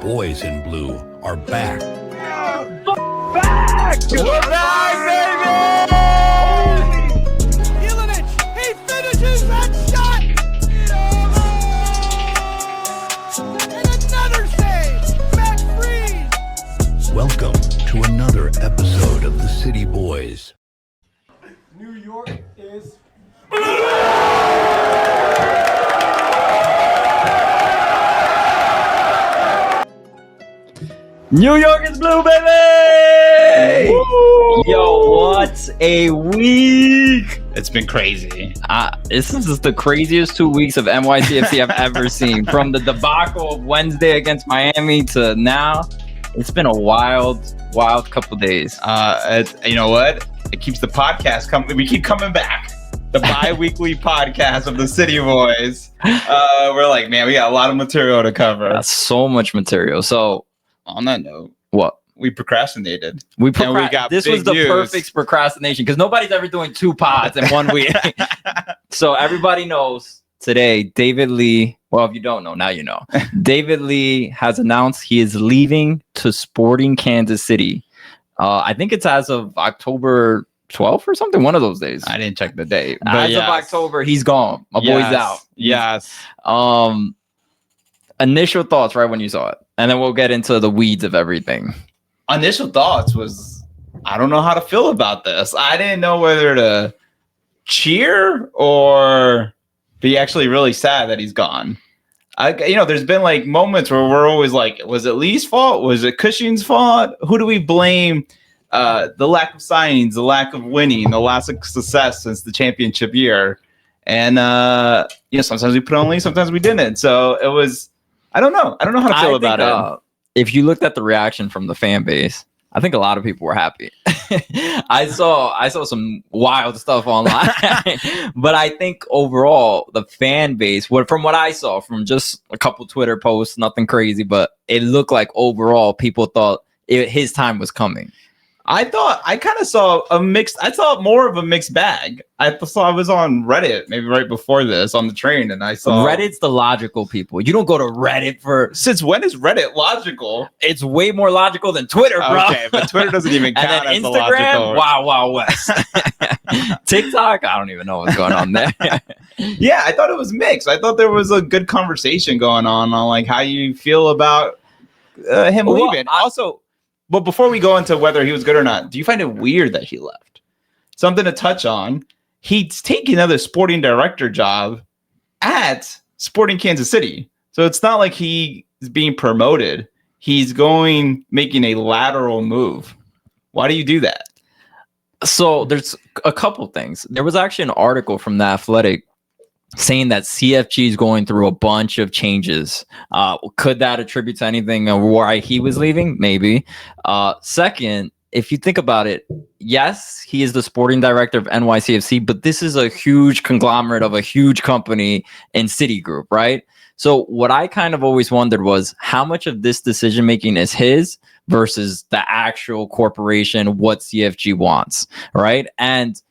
boys in blue are back. Back! We're back, baby! Ilinic, he finishes that shot! And another save! Max Fried! Welcome to another episode of the City Boys. New York is... New York is blue, baby! Woo! Yo, what a week! It's been crazy. This is the craziest 2 weeks of NYCFC I've ever seen. From the debacle of Wednesday against Miami to now, it's been a wild couple days. You know what? It keeps the podcast coming. We keep coming back. The bi-weekly podcast of the City Boys. We're like, man, we got a lot of material to cover. That's so much material. So, on that note, what? We procrastinated. This was the perfect procrastination because nobody's ever doing 2 pods in 1 week. So everybody knows today, David Lee, well, if you don't know, now you know. David Lee has announced he is leaving to Sporting Kansas City. I think it's as of October 12th or something, one of those days. I didn't check the date. As of October, he's gone. My boy's out. Yes. Initial thoughts right when you saw it, and then we'll get into the weeds of everything. Initial thoughts was, I don't know how to feel about this. I didn't know whether to cheer or be actually really sad that he's gone. There's been like moments where we're always like, was it Lee's fault? Was it Cushing's fault? Who do we blame? The lack of signings, the lack of winning, the lack of success since the championship year. And, sometimes we put on Lee, sometimes we didn't. So it was, I don't know how to feel about it. If you looked at the reaction from the fan base, I think a lot of people were happy. I saw some wild stuff online, but I think overall the fan base, from what I saw from just a couple Twitter posts, nothing crazy, but it looked like overall people thought his time was coming. I saw more of a mixed bag. I was on Reddit maybe right before this on the train, and I saw Reddit's the logical people. You don't go to Reddit since when is Reddit logical? It's way more logical than Twitter, bro. Okay, but Twitter doesn't even count as Instagram, the logical. Wow, West. TikTok, I don't even know what's going on there. Yeah, I thought it was mixed. I thought there was a good conversation going on like how you feel about him leaving. But before we go into whether he was good or not, do you find it weird that he left? Something to touch on. He's taking another sporting director job at Sporting Kansas City. So it's not like he is being promoted. He's making a lateral move. Why do you do that? So there's a couple things. There was actually an article from The Athletic saying that CFG is going through a bunch of changes. Could that attribute to anything of why he was leaving? Maybe. Second, if you think about it, yes, he is the sporting director of NYCFC, but this is a huge conglomerate of a huge company in Citigroup, right? So what I kind of always wondered was how much of this decision-making is his versus the actual corporation, what CFG wants, right? And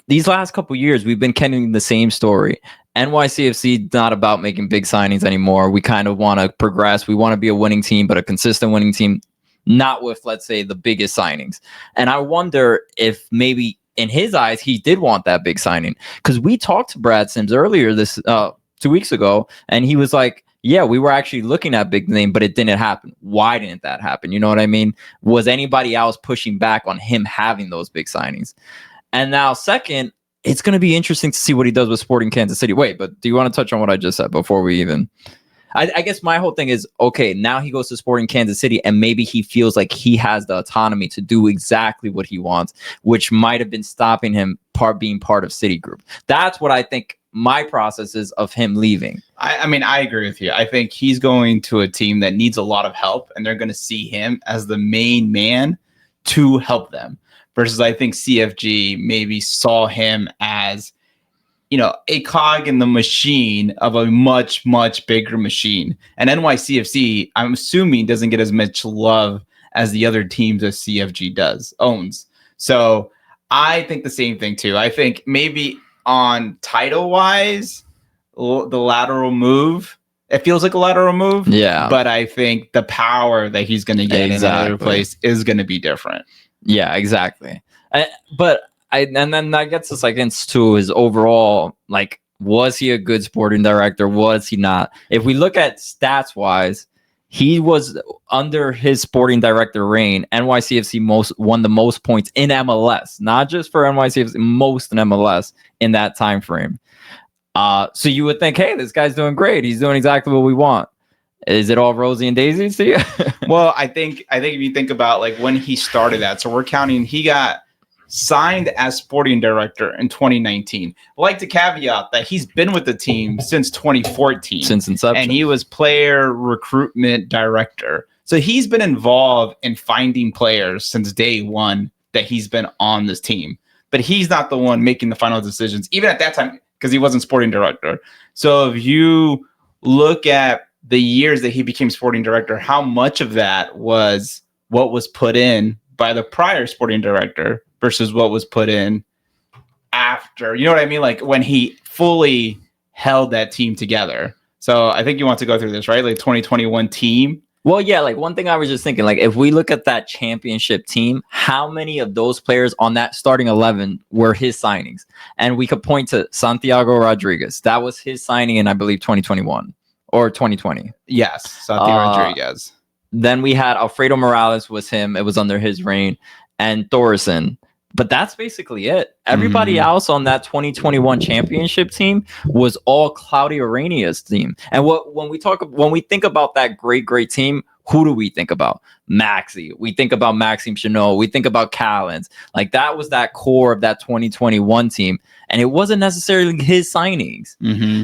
these last couple of years, we've been getting the same story. NYCFC not about making big signings anymore. We kind of want to progress. We want to be a winning team, but a consistent winning team, not with, let's say, the biggest signings. And I wonder if maybe in his eyes, he did want that big signing. Because we talked to Brad Sims earlier 2 weeks ago, and he was like, yeah, we were actually looking at big name, but it didn't happen. Why didn't that happen? You know what I mean? Was anybody else pushing back on him having those big signings? And now, second, it's going to be interesting to see what he does with Sporting Kansas City. Wait, but do you want to touch on what I just said before we even... I guess my whole thing is, okay, now he goes to Sporting Kansas City, and maybe he feels like he has the autonomy to do exactly what he wants, which might have been stopping him being part of Citigroup. That's what I think my process is of him leaving. I mean, I agree with you. I think he's going to a team that needs a lot of help, and they're going to see him as the main man to help them. Versus I think CFG maybe saw him as, a cog in the machine of a much, much bigger machine. And NYCFC, I'm assuming, doesn't get as much love as the other teams as CFG owns. So I think the same thing too. I think maybe on title-wise, the lateral move It feels like a lateral move. Yeah. But I think the power that he's going to get in another place is going to be different. Yeah, exactly. And then that gets us like into his overall, like, was he a good sporting director? Was he not? If we look at stats wise, he was under his sporting director reign. NYCFC won the most points in MLS, not just for NYCFC, most in MLS in that time frame. So you would think, hey, this guy's doing great. He's doing exactly what we want. Is it all rosy and daisies to you? Well, I think if you think about like when he started that, so we're counting, he got signed as sporting director in 2019. I'd like to caveat that he's been with the team since 2014. Since inception. And he was player recruitment director. So he's been involved in finding players since day one that he's been on this team. But he's not the one making the final decisions, even at that time, because he wasn't sporting director. So if you look at the years that he became sporting director, how much of that was what was put in by the prior sporting director versus what was put in after, you know what I mean? Like when he fully held that team together. So I think you want to go through this, right? Like 2021 team. Well, yeah, like one thing I was just thinking, like if we look at that championship team, how many of those players on that starting 11 were his signings? And we could point to Santiago Rodriguez. That was his signing in, I believe, 2021 or 2020. Yes, Santiago Rodriguez. Then we had Alfredo Morales was him. It was under his reign. And Thoresen. But that's basically it. Everybody else on that 2021 championship team was all Claudio Reyna's team. And when we think about that great team, who do we think about? Maxi. We think about Maxime Chanot. We think about Callens. Like that was that core of that 2021 team. And it wasn't necessarily his signings.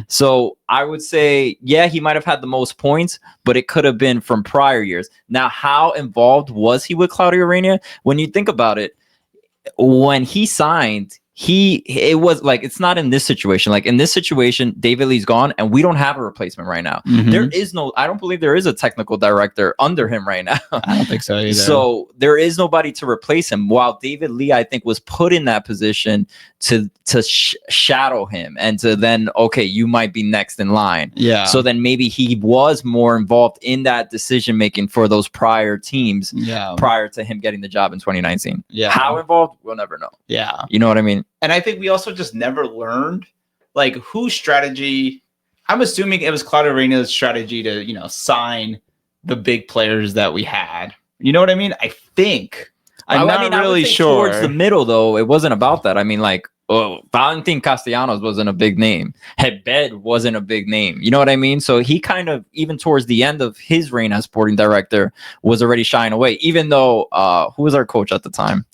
So I would say, yeah, he might have had the most points, but it could have been from prior years. Now, how involved was he with Claudio Reyna? When you think about it, when he signed, it was like, it's not in this situation. Like in this situation, David Lee's gone and we don't have a replacement right now. There is I don't believe there is a technical director under him right now. I don't think so either. So there is nobody to replace him, while David Lee, I think, was put in that position to shadow him and to then, okay, you might be next in line. Yeah. So then maybe he was more involved in that decision making for those prior teams prior to him getting the job in 2019. Yeah. How involved? We'll never know. Yeah. You know what I mean? And I think we also just never learned like whose strategy. I'm assuming it was Claudio Reyna's strategy to, sign the big players that we had. You know what I mean? I think. I'm not really sure. Towards the middle, though, it wasn't about that. I mean, like, Valentin Castellanos wasn't a big name. Hebed wasn't a big name. You know what I mean? So he kind of, even towards the end of his reign as sporting director, was already shying away. Even though, who was our coach at the time?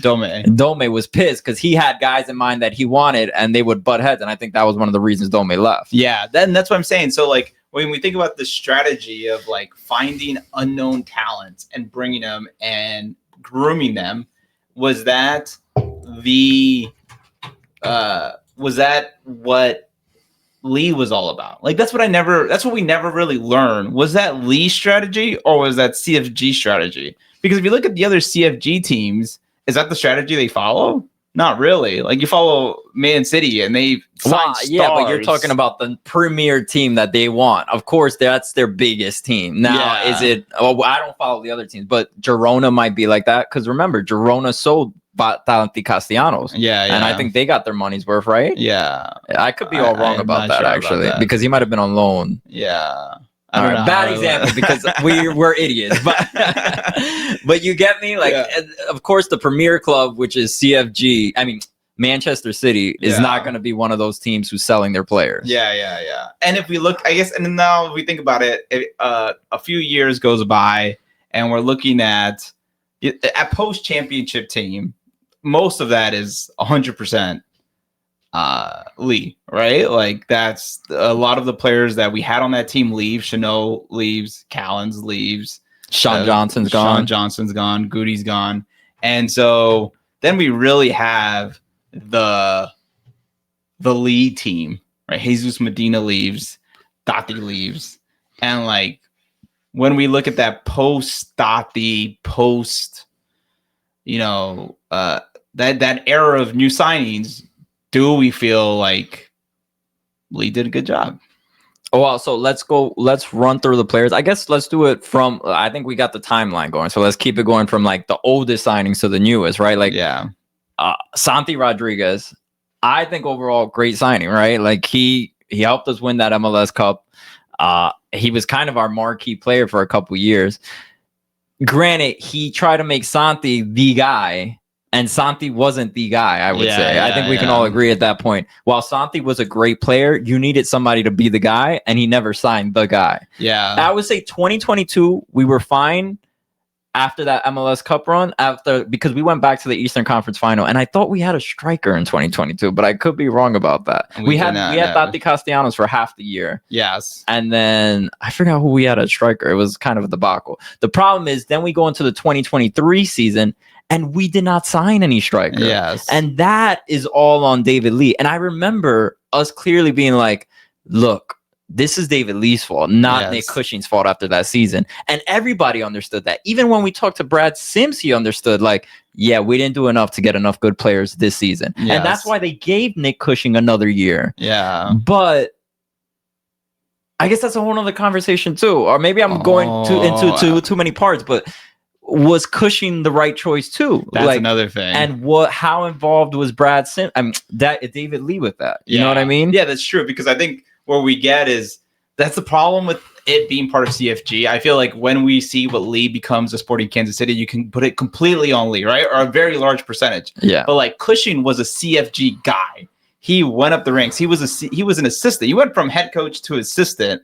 Dome was pissed because he had guys in mind that he wanted and they would butt heads. And I think that was one of the reasons Dome left. Yeah, then that's what I'm saying. So like when we think about the strategy of like finding unknown talents and bringing them and grooming them, was that what Lee was all about? Like that's what we never really learned. Was that Lee's strategy or was that CFG strategy? Because if you look at the other CFG teams, is that the strategy they follow? Not really. Like you follow Man City and they sign stars. Yeah, but you're talking about the premier team that they want. Of course, that's their biggest team. Now, is it? Oh, I don't follow the other teams, but Girona might be like that because remember, Girona sold Valentin Castellanos. Yeah, and I think they got their money's worth, right? Yeah, I could be all wrong about that actually, because he might have been on loan. Yeah. All right, bad example because we're idiots, but you get me. Like, of course, the premier club, which is CFG, I mean Manchester City, is not going to be one of those teams who's selling their players. Yeah. And if we look, I guess, and now if we think about it, a few years goes by, and we're looking at post championship team. Most of that is 100%. Lee, right? Like that's a lot of the players that we had on that team leave. Chanot leaves, Callens leaves, Sean Johnson's gone, Goody's gone, and so then we really have the Lee team, right? Jesus Medina leaves, Dotti leaves, and like when we look at that post Dotti, that era of new signings. Do we feel like Lee did a good job? Oh, well, so let's run through the players. I guess let's do it from, I think we got the timeline going. So let's keep it going from like the oldest signings to the newest, right? Like, Santi Rodriguez, I think overall great signing, right? Like he helped us win that MLS Cup. He was kind of our marquee player for a couple years. Granted, he tried to make Santi the guy, and Santi wasn't the guy, I would say. I think we can all agree at that point. While Santi was a great player, you needed somebody to be the guy, and he never signed the guy. Yeah. I would say 2022, we were fine after that MLS Cup run, because we went back to the Eastern Conference Final, and I thought we had a striker in 2022, but I could be wrong about that. We had Tati Castellanos for half the year. Yes. And then I forgot who we had a striker. It was kind of a debacle. The problem is then we go into the 2023 season, and we did not sign any striker. Yes. And that is all on David Lee. And I remember us clearly being like, look, this is David Lee's fault, not Nick Cushing's fault after that season. And everybody understood that. Even when we talked to Brad Sims, he understood, like, yeah, we didn't do enough to get enough good players this season. Yes. And that's why they gave Nick Cushing another year. Yeah. But I guess that's a whole other conversation too. Or maybe I'm going into too many parts, but was Cushing the right choice too? That's another thing. And how involved was Brad Sims? David Lee with that. You know what I mean? Yeah, that's true. Because I think where we get is that's the problem with it being part of CFG. I feel like when we see what Lee becomes a Sporting Kansas City, you can put it completely on Lee, right? Or a very large percentage. Yeah. But like Cushing was a CFG guy. He went up the ranks. He was an assistant. He went from head coach to assistant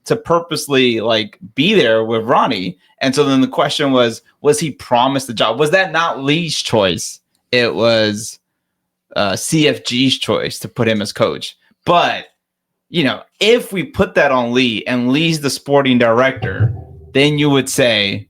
to purposely like be there with Ronnie. And so then the question was he promised the job? Was that not Lee's choice? It was CFG's choice to put him as coach. But if we put that on Lee and Lee's the sporting director, then you would say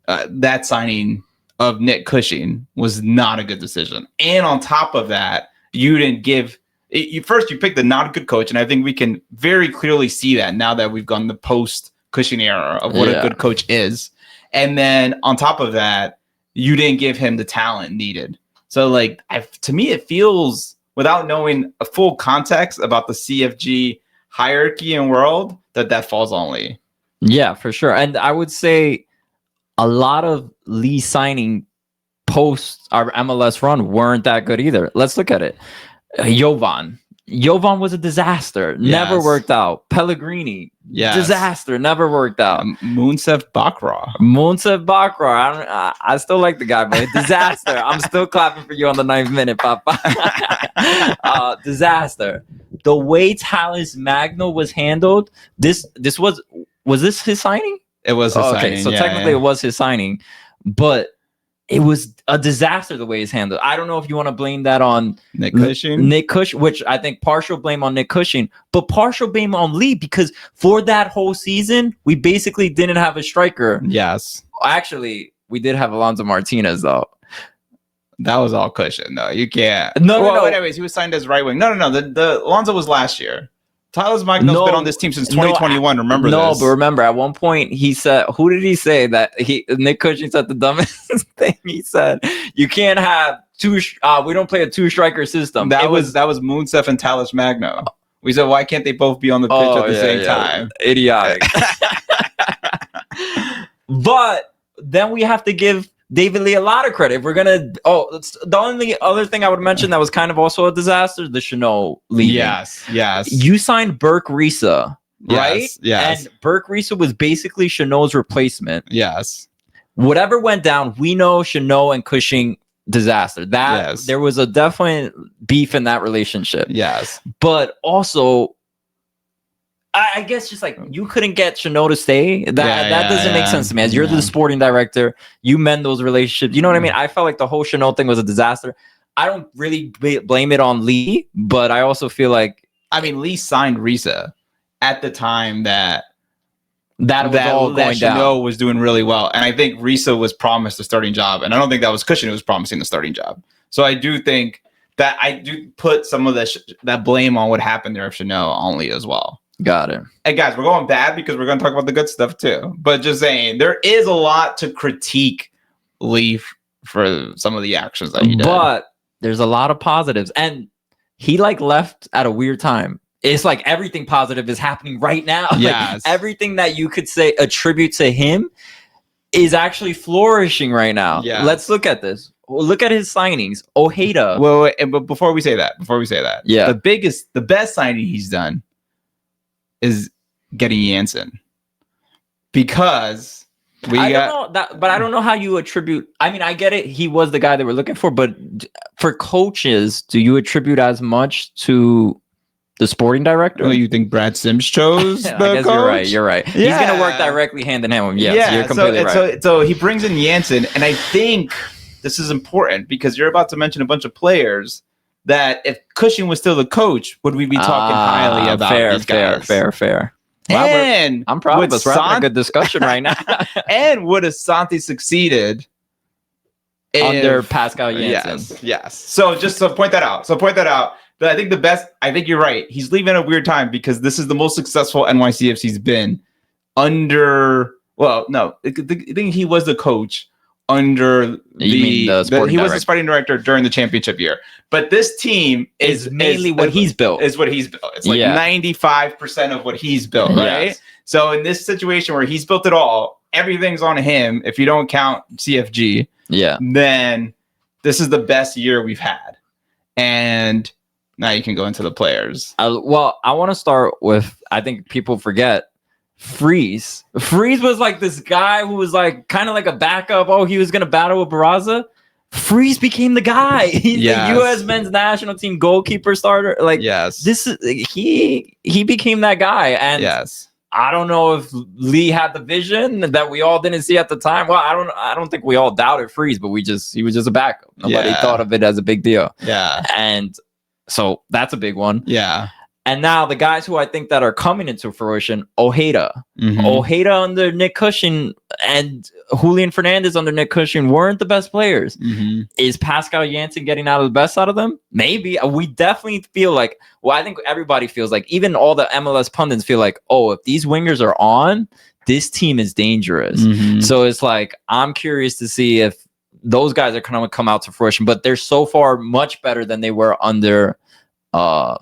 that signing of Nick Cushing was not a good decision. And on top of that, you didn't give you picked the not good coach. And I think we can very clearly see that now that we've gone the post Cushing era of what a good coach is. And then on top of that, you didn't give him the talent needed. So like, to me, it feels, without knowing a full context about the CFG hierarchy and world, that falls on Lee. Yeah, for sure. And I would say a lot of Lee signing post our MLS run weren't that good either. Let's look at it. Jovan was a disaster. Never worked out. Pellegrini, disaster. Never worked out. Mounsef Bakra. I still like the guy, but disaster. I'm still clapping for you on the 9th minute, Papa. Disaster. The way Talles Magno was handled, this was this his signing? It was his signing. Okay, so technically it was his signing, but it was a disaster the way it's handled. I don't know if you want to blame that on Nick Cushing, which I think partial blame on Nick Cushing, but partial blame on Lee, because for that whole season, we basically didn't have a striker. Yes. Actually, we did have Alonso Martinez, though. That was all Cushing, though. You can't. No. Anyways, he was signed as right wing. No. The Alonso was last year. Talles Magno's been on this team since 2021. Remember this? No, but remember, at one point he said, who did he say that Nick Cushing said the dumbest thing? He said, you can't have two, we don't play a two-striker system. That was Mounsef and Talles Magno. We said, why can't they both be on the pitch at the same time? Idiotic. But then we have to give David Lee a lot of credit. We're gonna. The only other thing I would mention that was kind of also a disaster: the Chanot leaving. Yes. You signed Burke Risa, right? Yes. And Burke Risa was basically Chanot's replacement. Yes. Whatever went down, we know Chanot and Cushing disaster. There was a definite beef in that relationship. Yes. But also, I guess just like you couldn't get Chanot to stay. That doesn't make sense to me. As you're the sporting director, you mend those relationships. You know what I mean? I felt like the whole Chanot thing was a disaster. I don't really blame it on Lee, but I also feel like, Lee signed Risa at the time that Chanot was doing really well, and I think Risa was promised the starting job, and I don't think that was Cushing who was promising the starting job. So I do think that I do put some of that blame on what happened there of Chanot on Lee as well. Got it. And guys, we're going bad because we're going to talk about the good stuff too. But just saying, there is a lot to critique Lee for some of the actions that he did. But there's a lot of positives. And he left at a weird time. it's like everything positive is happening right now. Yes. Like everything that you could say attribute to him is actually flourishing right now. Yeah. Let's look at this. Look at his signings. Ojeda. Well, but before we say that, Yeah. the best signing he's done is getting Jansen, because I don't know that, but I don't know how you attribute. I mean, I get it. He was the guy that we're looking for, but for coaches, do you attribute as much to the sporting director? Well, you think Brad Sims chose the I guess coach? you're right. Yeah. He's gonna work directly hand in hand with him. Yes, you're completely right. So he brings in Jansen, and I think this is important because you're about to mention a bunch of players that if Cushing was still the coach, would we be talking highly about these guys? Fair. And I'm proud would of us. We're having a good discussion right now. And would Asante succeeded Under Pascal Jansen? Yes. So just to point that out. But I think I think you're right. He's leaving at a weird time because this is the most successful NYCFC's been under. Well, no, I think he was the coach under he was the sporting director during the championship year. But this team is mainly what he's built. It's like 95% of what he's built, right? Yes. So in this situation where he's built it all, everything's on him. If you don't count CFG, then this is the best year we've had. And now you can go into the players. Well, I want to start with, I think people forget, Freeze. Freeze was like this guy who was like kind of like a backup. Oh, he was going to battle with Barraza. Freeze became the guy. He's the U.S. men's national team goalkeeper starter. Like, this is he became that guy. And I don't know if Lee had the vision that we all didn't see at the time. Well, I don't think we all doubted Freeze, but he was just a backup. Nobody thought of it as a big deal. And so that's a big one. And now the guys who I think that are coming into fruition, Ojeda. Ojeda under Nick Cushing and Julian Fernandez under Nick Cushing weren't the best players. Is Pascal Jansen getting out of the best out of them? Maybe. We definitely feel like, well, I think everybody feels like, even all the MLS pundits feel like, oh, if these wingers are on, this team is dangerous. So it's like, I'm curious to see if those guys are going to come out to fruition, but they're so far much better than they were under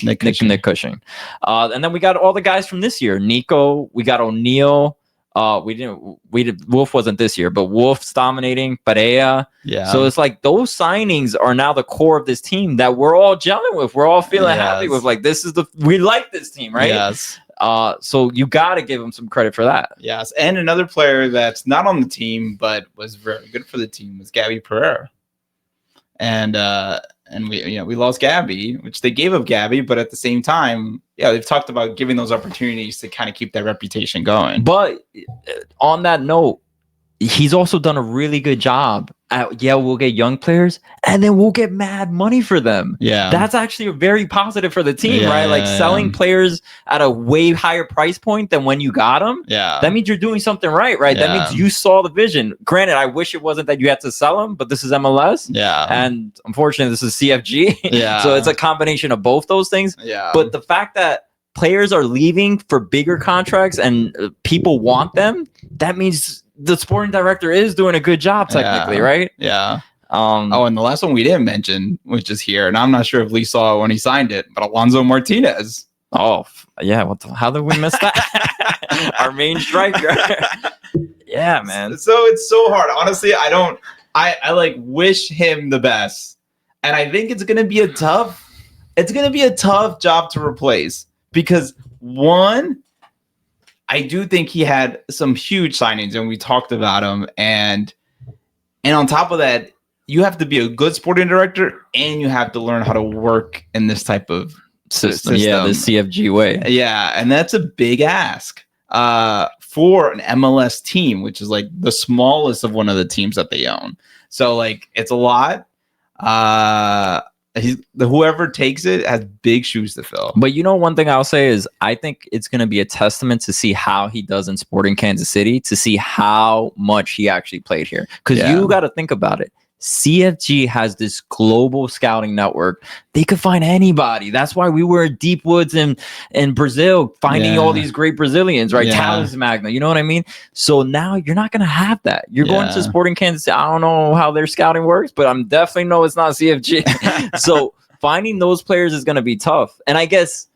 Nick Cushing. And then we got all the guys from this year. Nico, we got O'Neal. Wolf wasn't this year, but Wolf's dominating. Perea. So it's like those signings are now the core of this team that we're all gelling with. We're all feeling happy with. Like, we like this team, right? So you got to give them some credit for that. And another player that's not on the team but was very good for the team was Gabby Pereira. And we lost Gabby, which they gave up Gabby, but at the same time, they've talked about giving those opportunities to kind of keep that reputation going. But on that note, he's also done a really good job at, we'll get young players and then we'll get mad money for them. That's actually very positive for the team, right? Like selling players at a way higher price point than when you got them. That means you're doing something right? That means you saw the vision. Granted, I wish it wasn't that you had to sell them, but this is MLS. And unfortunately, this is CFG. So it's a combination of both those things. But the fact that players are leaving for bigger contracts and people want them, that means the sporting director is doing a good job technically, right? And the last one we didn't mention was just here, and I'm not sure if Lee saw it when he signed it, but Alonso Martinez. How did we miss that? Our main striker. Man. So it's so hard. Honestly, I like wish him the best. And I think it's gonna be a tough job to replace because one, I do think he had some huge signings, and we talked about them. And on top of that, you have to be a good sporting director, and you have to learn how to work in this type of system. The CFG way. And that's a big ask for an MLS team, which is like the smallest of one of the teams that they own. So like it's a lot. Whoever takes it has big shoes to fill. But one thing I'll say is I think it's going to be a testament to see how he does in Sporting Kansas City, to see how much he actually played here. Because you got to think about it. CFG has this global scouting network. They could find anybody. That's why we were in deep woods in Brazil, finding all these great Brazilians, right? Thales Magna, you know what I mean? So now you're not going to have that. You're going to Sporting Kansas City. I don't know how their scouting works, but I'm definitely know it's not CFG. So finding those players is going to be tough. And I guess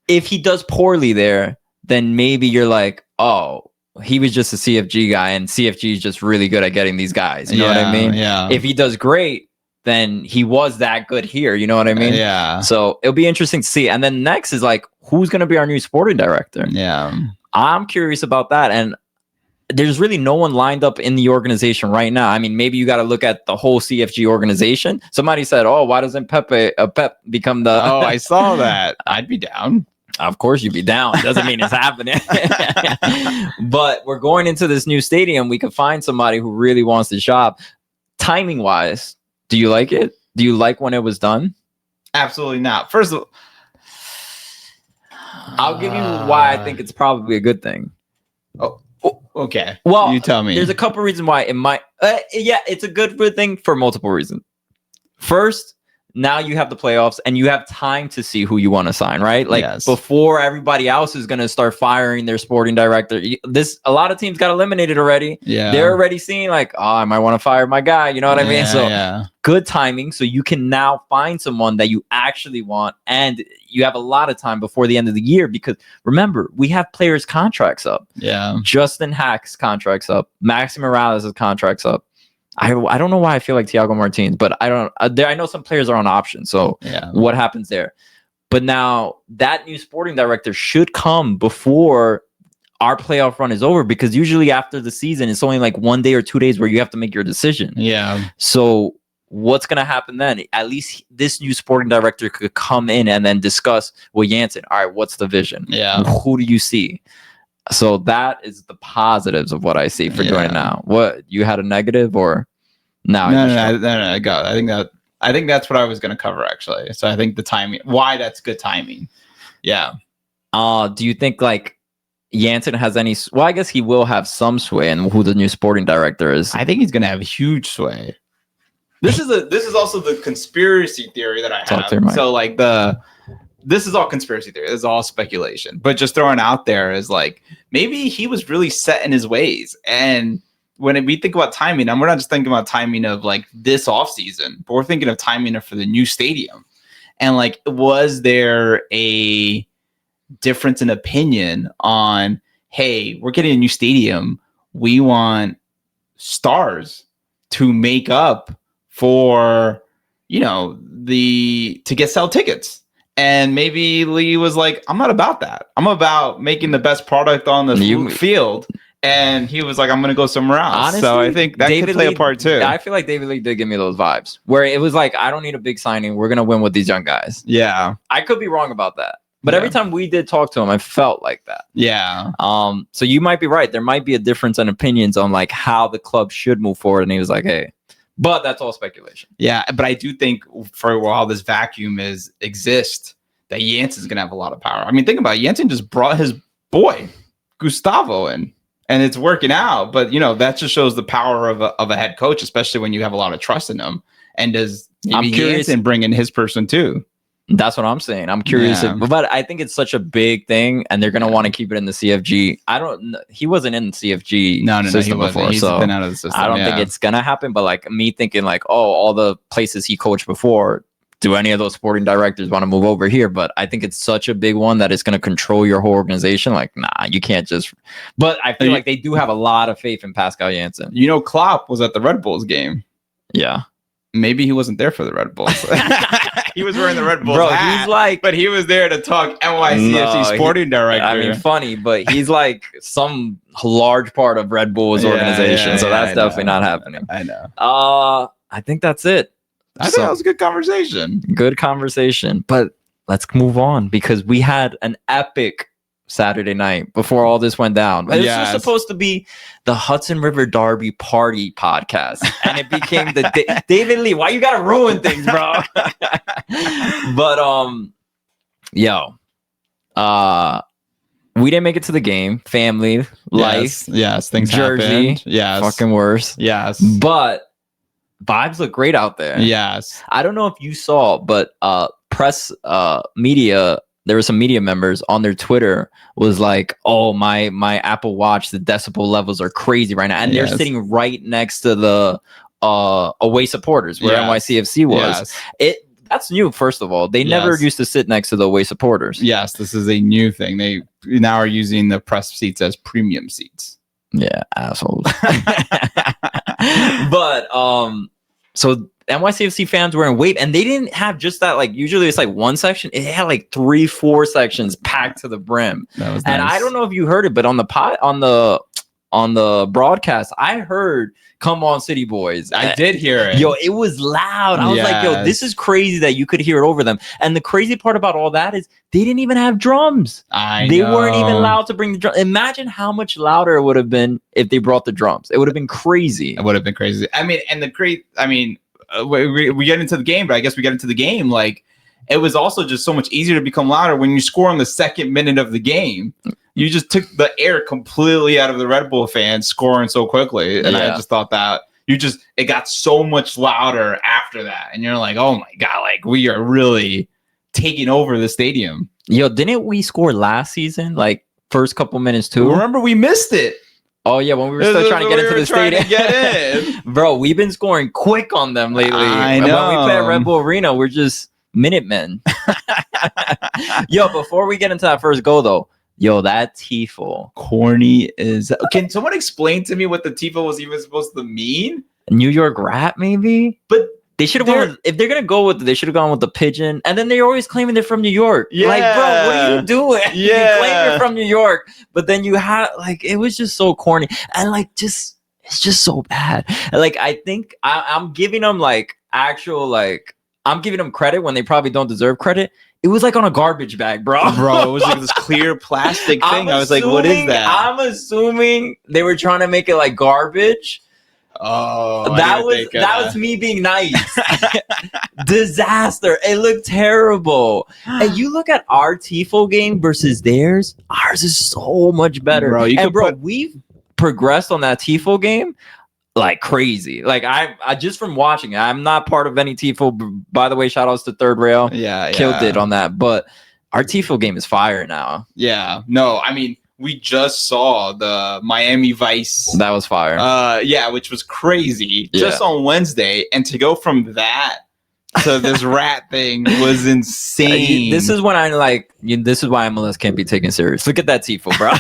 if he does poorly there, then maybe you're like, oh, he was just a CFG guy, and CFG is just really good at getting these guys. You know what I mean? Yeah. If he does great, then he was that good here. You know what I mean? Yeah. So it'll be interesting to see. And then next is like, who's going to be our new sporting director? Yeah. I'm curious about that. And there's really no one lined up in the organization right now. I mean, maybe you got to look at the whole CFG organization. Somebody said, oh, why doesn't Pep become the... Oh, I saw that. I'd be down. Of course you'd be down. Doesn't mean it's happening. But we're going into this new stadium. We could find somebody who really wants the job. Timing wise, do you like it? Do you like when it was done? Absolutely not. First of all, I'll give you why I think it's probably a good thing. Oh, okay. Well, you tell me. There's a couple reasons why it might. Yeah, it's a good thing for multiple reasons. First, now you have the playoffs and you have time to see who you want to sign, right? Like before everybody else is going to start firing their sporting director. A lot of teams got eliminated already. Yeah. They're already seeing like, oh, I might want to fire my guy. You know what I mean? So good timing. So you can now find someone that you actually want. And you have a lot of time before the end of the year, because remember, we have players' contracts up. Yeah. Justin Hack's contract's up. Maxi Morales' contract's up. I don't know why I feel like Thiago Martins, but I don't. I know some players are on option. So what happens there? But now that new sporting director should come before our playoff run is over, because usually after the season, it's only like 1 day or 2 days where you have to make your decision. Yeah. So what's going to happen then? At least this new sporting director could come in and then discuss with Janssen. All right, what's the vision? Yeah. Who do you see? So that is the positives of what I see for doing it now. What, you had a negative or no? No, go. I think that's what I was going to cover actually. So I think the timing, why that's good timing. Yeah. Do you think like Janssen has any? Well, I guess he will have some sway in who the new sporting director is. I think he's going to have a huge sway. This is also the conspiracy theory that I have. So like this is all conspiracy theory. This is all speculation. But just throwing out there is like, maybe he was really set in his ways. And when we think about timing, and we're not just thinking about timing of like this offseason, but we're thinking of timing for the new stadium. And like, was there a difference in opinion on, hey, we're getting a new stadium. We want stars to make up for, to sell tickets. And maybe Lee was like, I'm not about that. I'm about making the best product on the field. And he was like, I'm going to go somewhere else. Honestly, so I think that could play a part too. I feel like David Lee did give me those vibes where it was like, I don't need a big signing. We're going to win with these young guys. Yeah. I could be wrong about that. But every time we did talk to him, I felt like that. Yeah. So you might be right. There might be a difference in opinions on like how the club should move forward. And he was like, hey. But that's all speculation. Yeah, but I do think for a while this vacuum exists, that Janssen's going to have a lot of power. I mean, think about it. Janssen just brought his boy, Gustavo, in, and it's working out. But, that just shows the power of a head coach, especially when you have a lot of trust in him. And does maybe Janssen bring in his person too? That's what I'm saying. I'm curious, but I think it's such a big thing, and they're gonna want to keep it in the CFG. He wasn't in the CFG system before, He's been out of the system. I don't think it's gonna happen. But like me thinking, like, oh, all the places he coached before, do any of those sporting directors want to move over here? But I think it's such a big one that it's gonna control your whole organization. Like, nah, you can't just. But I feel like they do have a lot of faith in Pascal Janssen. Klopp was at the Red Bulls game. Yeah. Maybe he wasn't there for the Red Bulls. He was wearing the Red Bulls hat, he's like, but he was there to talk NYCFC sporting director. I mean, funny, but he's like some large part of Red Bull's organization, so that's definitely not happening. I know. I think that's it. I think that was a good conversation. Good conversation, but let's move on because we had an epic Saturday night before all this went down. This was supposed to be the Hudson River Derby party podcast, and it became the David Lee. Why you gotta ruin things, bro? But we didn't make it to the game. Family, life, things Jersey, happened. Yes, fucking worse. Yes, but vibes look great out there. Yes, I don't know if you saw, but press media. There were some media members on their Twitter was like, oh, my Apple Watch, the decibel levels are crazy right now. And they're sitting right next to the away supporters where NYCFC was. That's new, first of all. They never used to sit next to the away supporters. Yes, this is a new thing. They now are using the press seats as premium seats. Yeah, assholes. But so NYCFC fans were in wait, and they didn't have just that. Like usually, it's like one section. It had like 3-4 sections packed to the brim. That was and nice. I don't know if you heard it, but on the broadcast, I heard "Come on, City Boys." I did hear it. Yo, it was loud. I was like, yo, this is crazy that you could hear it over them. And the crazy part about all that is they didn't even have drums. They weren't even allowed to bring the drums. Imagine how much louder it would have been if they brought the drums. It would have been crazy. It would have been crazy. I mean, and we get into the game, but I guess we get into the game. Like, it was also just so much easier to become louder when you score on the second minute of the game. You just took the air completely out of the Red Bull fans scoring so quickly. And I just thought that it got so much louder after that. And you're like, oh my God, like we are really taking over the stadium. Yo, didn't we score last season? Like first couple minutes too? Remember we missed it. Oh yeah, when we were still trying to get into the stadium. Get in. Bro, we've been scoring quick on them lately. I know. When we play at Red Bull Arena, we're just Minutemen. Yo, before we get into that first goal though, yo, that tifo. Corny is. Can someone explain to me what the tifo was even supposed to mean? New York rat, maybe? But they should have gone with, if they're gonna go with, they should have gone with the pigeon. And then they're always claiming they're from New York. Yeah. Like, bro, what are you doing? Yeah. You claim you're from New York, but then you have like it was just so corny and like it's just so bad. Like I think I'm giving them like actual like I'm giving them credit when they probably don't deserve credit. It was like on a garbage bag, bro. Bro, it was like this clear plastic thing. I was like, what is that? I'm assuming they were trying to make it like garbage. Oh, that was me being nice. Disaster. It looked terrible. And you look at our tifo game versus theirs. Ours is so much better. Bro, we've progressed on that tifo game like crazy. Like I just from watching it, I'm not part of any tifo. By the way, shout outs to Third Rail. Yeah, killed it on that. But our tifo game is fire now. Yeah, no, I mean, we just saw the Miami Vice. That was fire. Which was crazy just on Wednesday, and to go from that to this rat thing was insane. This is when I'm like, this is why MLS can't be taken serious. Look at that tifo, bro.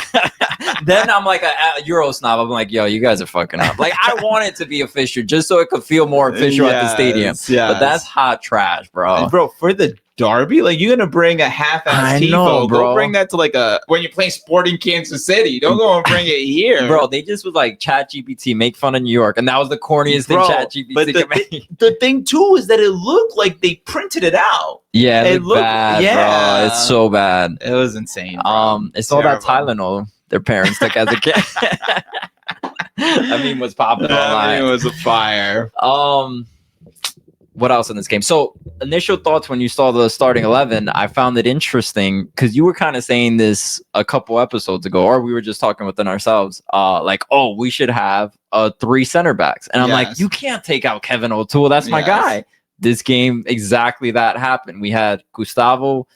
Then I'm like a Euro snob. I'm like, yo, you guys are fucking up. Like, I want it to be official just so it could feel more official at the stadium. But that's hot trash, bro. Bro, for the Derby, like you're gonna bring a half-ass tifo, bro. Go bring that to like when you're playing Sporting Kansas City. Don't go and bring it here, bro. They just was like ChatGPT, make fun of New York, and that was the corniest thing ChatGPT could make. The thing too is that it looked like they printed it out. Yeah, it looked bad, bro. It's so bad. It was insane. Bro. It's all that Tylenol their parents took as a kid. I mean, was popping online. It was a fire. What else in this game? So initial thoughts when you saw the starting 11, I found it interesting because you were kind of saying this a couple episodes ago, or we were just talking within ourselves, like, oh, we should have 3 center backs. And I'm like, you can't take out Kevin O'Toole. That's my guy. This game, exactly that happened. We had Gustavo,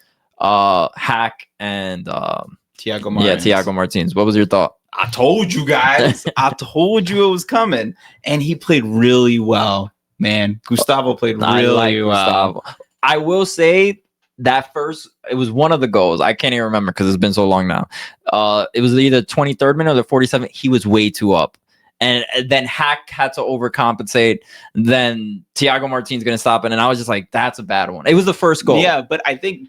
Hack, and Thiago Martins. Yeah, Thiago Martins. What was your thought? I told you guys. I told you it was coming. And he played really well. Man, Gustavo played really well. Gustavo. I will say that it was one of the goals. I can't even remember because it's been so long now. It was either 23rd minute or the 47th. He was way too up. And then Hack had to overcompensate. Then Thiago Martins going to stop it. And I was just like, that's a bad one. It was the first goal. Yeah, but I think,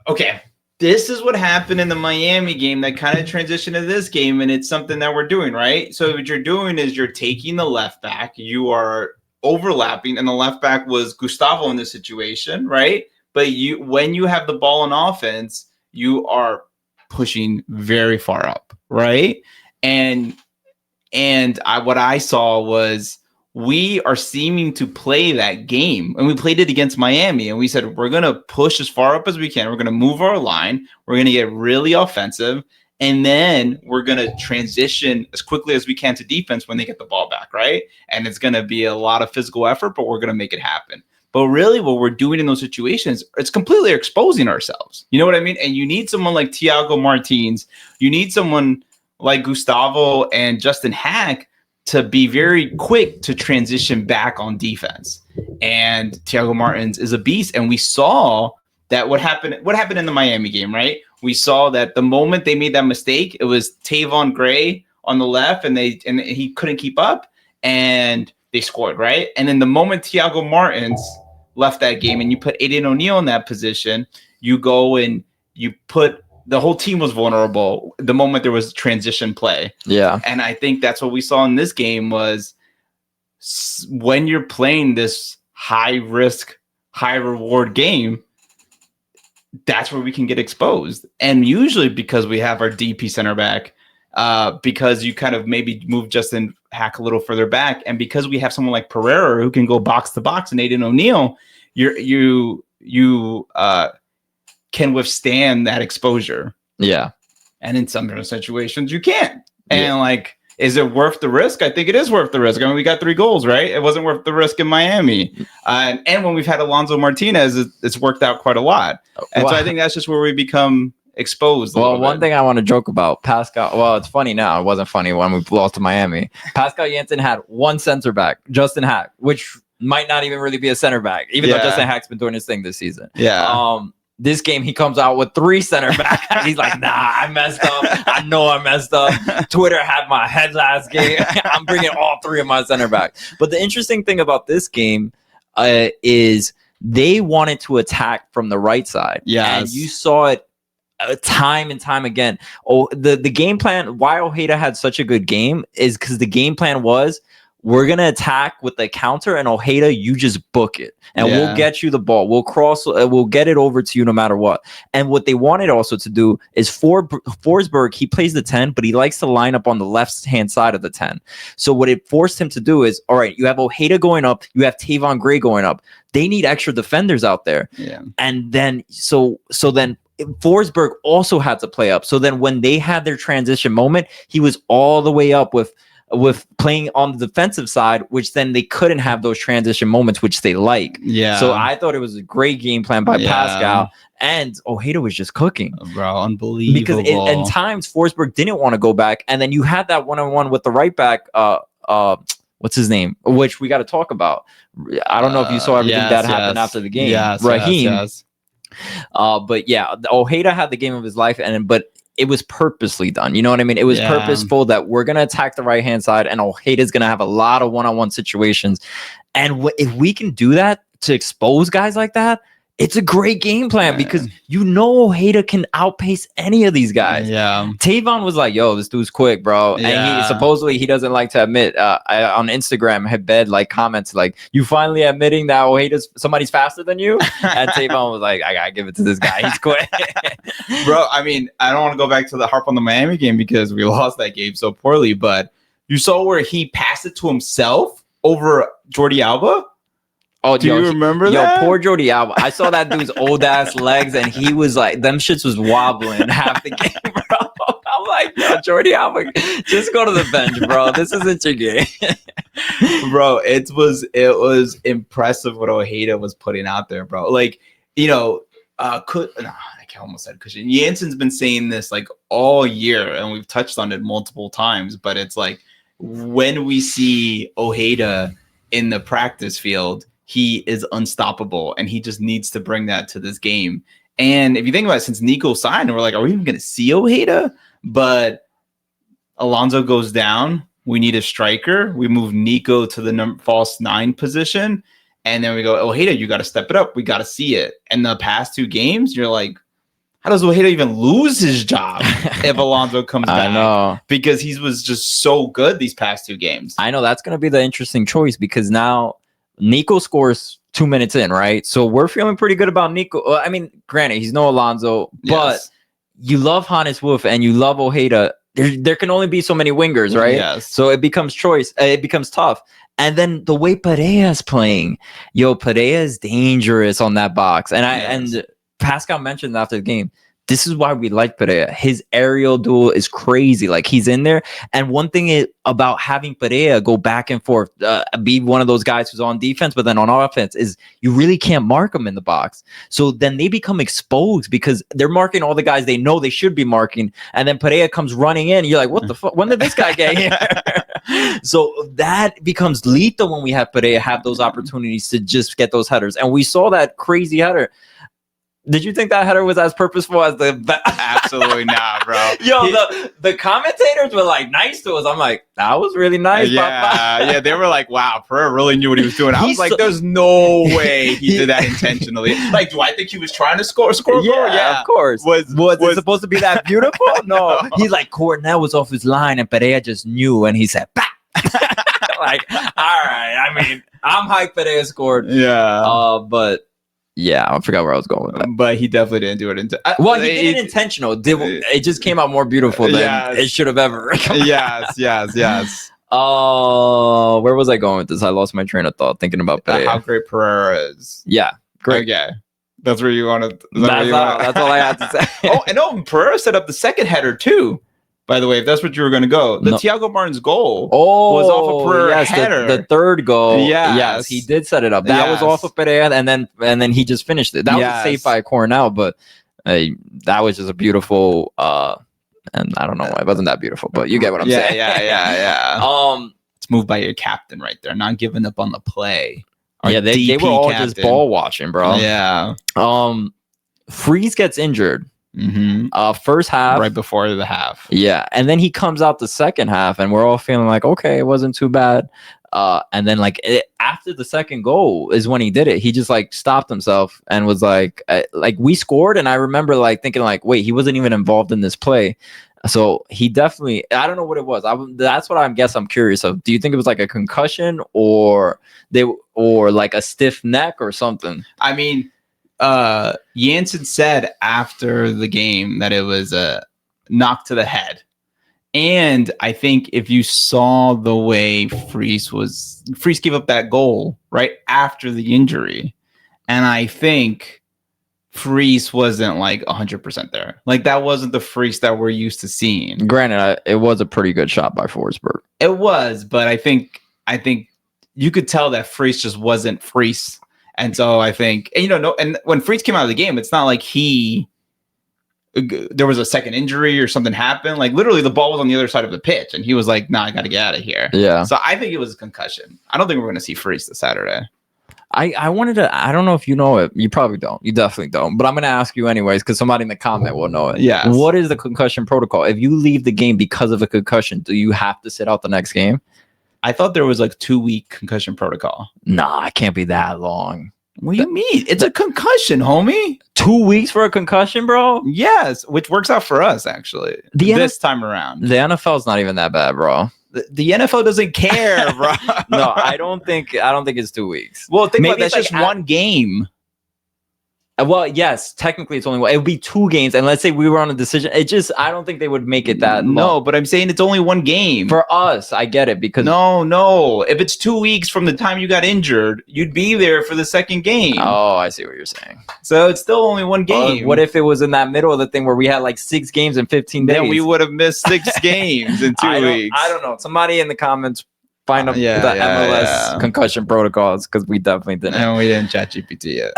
okay. This is what happened in the Miami game that kind of transitioned to this game, and it's something that we're doing, right? So what you're doing is you're taking the left back, you are overlapping, and the left back was Gustavo in this situation, right? But when you have the ball in offense, you are pushing very far up, right? And what I saw was we are seeming to play that game, and we played it against Miami, and we said, we're going to push as far up as we can. We're going to move our line. We're going to get really offensive, and then we're going to transition as quickly as we can to defense when they get the ball back, right? And it's going to be a lot of physical effort, but we're going to make it happen. But really what we're doing in those situations, it's completely exposing ourselves. You know what I mean? And you need someone like Thiago Martins. You need someone like Gustavo and Justin Hack to be very quick to transition back on defense. And Thiago Martins is a beast. And we saw that what happened in the Miami game, right? We saw that the moment they made that mistake, it was Tavon Gray on the left, and he couldn't keep up, and they scored, right? And then the moment Thiago Martins left that game and you put Aiden O'Neal in that position, you go and you put the whole team was vulnerable the moment there was transition play. Yeah. And I think that's what we saw in this game was when you're playing this high risk, high reward game, that's where we can get exposed. And usually because we have our DP center back, because you kind of maybe move Justin Hack a little further back, and because we have someone like Pereira who can go box to box and Aiden O'Neal, you can withstand that exposure. Yeah. And in some situations you can't. And like, is it worth the risk? I think it is worth the risk. I mean, we got 3 goals, right? It wasn't worth the risk in Miami. And when we've had Alonso Martinez, it's worked out quite a lot. And so I think that's just where we become exposed. Well, one thing I want to joke about, Pascal. Well, it's funny now. It wasn't funny when we lost to Miami. Pascal Janssen had 1 center back, Justin Hack, which might not even really be a center back, even though Justin Hack's been doing his thing this season. Yeah. This game, he comes out with 3 center backs. He's like, nah, I messed up. I know I messed up. Twitter had my head last game. I'm bringing all 3 of my center backs. But the interesting thing about this game is they wanted to attack from the right side. Yes. And you saw it time and time again. The game plan, why Ojeda had such a good game is because the game plan was, we're going to attack with the counter, and Ojeda, you just book it. And we'll get you the ball. We'll cross. We'll get it over to you no matter what. And what they wanted also to do is Forsberg, he plays the 10, but he likes to line up on the left-hand side of the 10. So what it forced him to do is, all right, you have Ojeda going up. You have Tavon Gray going up. They need extra defenders out there. Yeah. And then, so then Forsberg also had to play up. So then when they had their transition moment, he was all the way up with playing on the defensive side, which then they couldn't have those transition moments, which they like. Yeah. So I thought it was a great game plan by Pascal, and Ojeda was just cooking. Bro, unbelievable. Because in times Forsberg didn't want to go back, and then you had that one-on-one with the right back, what's his name? Which we got to talk about. I don't know if you saw everything that happened after the game. Raheem. Yes. But yeah, Ojeda had the game of his life, but it was purposely done. You know what I mean? It was purposeful that we're going to attack the right-hand side, and Ojeda's going to have a lot of one-on-one situations. And if we can do that to expose guys like that, it's a great game plan because you know Ojeda can outpace any of these guys. Yeah. Tavon was like, yo, this dude's quick, bro. And he supposedly he doesn't like to admit on Instagram, Habed like comments like, you finally admitting that Ojeda's somebody's faster than you? And Tavon was like, I gotta give it to this guy. He's quick. Bro, I mean, I don't want to go back to the harp on the Miami game because we lost that game so poorly, but you saw where he passed it to himself over Jordi Alba. Oh, do you remember that? Yo, poor Jordi Alba. I saw that dude's old ass legs, and he was like, them shits was wobbling half the game, bro. I'm like, yo, Jordi Alba, just go to the bench, bro. This isn't your game. Bro, it was impressive what Ojeda was putting out there, bro. Like, you know, I almost said Cushion. Jansen's been saying this like all year, and we've touched on it multiple times, but it's like when we see Ojeda in the practice field, he is unstoppable, and he just needs to bring that to this game. And if you think about it, since Nico signed, we're like, are we even going to see Ojeda? But Alonso goes down. We need a striker. We move Nico to the false 9 position. And then we go, Ojeda, you got to step it up. We got to see it. And the past 2 games, you're like, how does Ojeda even lose his job if Alonso comes back? I know. Because he was just so good these past 2 games. I know that's going to be the interesting choice because now Nico scores 2 minutes in, right? So we're feeling pretty good about Nico. I mean, granted, he's no Alonso, but you love Hannes Wolf and you love Ojeda. There can only be so many wingers, right? Yes. So it becomes it becomes tough. And then the way Pereira's playing, Pereira is dangerous on that box. And and Pascal mentioned after the game, this is why we like Perea. His aerial duel is crazy. Like, he's in there. And one thing about having Perea go back and forth, be one of those guys who's on defense, but then on offense, is you really can't mark him in the box. So then they become exposed because they're marking all the guys they know they should be marking. And then Perea comes running in. And you're like, what the fuck? When did this guy get here? So that becomes lethal when we have Perea have those opportunities to just get those headers. And we saw that crazy header. Did you think that header was as purposeful as the? Absolutely not, bro. Yo, the commentators were like nice to us. I'm like, that was really nice. Yeah, they were like, wow, Pereira really knew what he was doing. I was like, there's no way he did that intentionally. Like, do I think he was trying to score a goal? Yeah, of course. Was it supposed to be that beautiful? No. He's like, Cornell was off his line, and Perea just knew, and he said, bah! Like, all right. I mean, I'm hyped Perea scored. Yeah. But. Yeah, I forgot where I was going with that. But he definitely didn't do it. He did it intentional. It just came out more beautiful than it should have ever. Yes. Oh, where was I going with this? I lost my train of thought thinking about Perea. How great Pereira is. Yeah, great. Okay. That's where you wanted. That's all I had to say. And Pereira set up the second header too. By the way, if that's what you were going to go, the Thiago Martins goal was off of Pereira header. The third goal. Yes, he did set it up. That was off of Pereira, and then he just finished it. That was safe by Cornell, but that was just a beautiful. And I don't know why it wasn't that beautiful, but you get what I'm saying. Yeah. It's moved by your captain right there, not giving up on the play. They were all just ball watching, bro. Yeah. Freeze gets injured. Mm-hmm. First half, right before the half. Yeah, and then he comes out the second half, and we're all feeling like, okay, it wasn't too bad. And then after the second goal is when he did it. He just like stopped himself and was like we scored, and I remember like thinking like, wait, he wasn't even involved in this play. So he definitely, I don't know what it was. That's what I'm curious of. Do you think it was like a concussion or like a stiff neck or something? I mean, Janssen said after the game that it was a knock to the head. And I think if you saw the way Freeze gave up that goal right after the injury. And I think Freeze wasn't like 100% there. Like that wasn't the Freeze that we're used to seeing. Granted, it was a pretty good shot by Forsberg. It was, but I think you could tell that Freeze just wasn't Freeze. And so I think, and when Freeze came out of the game, it's not like there was a second injury or something happened. Like literally the ball was on the other side of the pitch and he was like, nah, I got to get out of here. Yeah. So I think it was a concussion. I don't think we're going to see Freeze this Saturday. I wanted to, I don't know if you know it. You probably don't. You definitely don't. But I'm going to ask you anyways, because somebody in the comment will know it. Yeah. What is the concussion protocol? If you leave the game because of a concussion, do you have to sit out the next game? I thought there was like 2-week concussion protocol. Nah, it can't be that long. What do you mean? It's a concussion, homie. 2 weeks for a concussion, bro? Yes, which works out for us, actually, this time around. The NFL's not even that bad, bro. The NFL doesn't care, bro. No, I don't think it's 2 weeks. Well, think about it, that's just one game. Well, yes, technically it's only one. It would be 2 games, and let's say we were on a decision. I don't think they would make it that long. No, but I'm saying it's only one game. For us, I get it because no. If it's 2 weeks from the time you got injured, you'd be there for the second game. Oh, I see what you're saying. So it's still only one game. What if it was in that middle of the thing where we had like 6 games in 15 days? Then we would have missed 6 games in 2 weeks. I don't know. Somebody in the comments find up the MLS concussion protocols because we definitely didn't. No, we didn't chat GPT yet.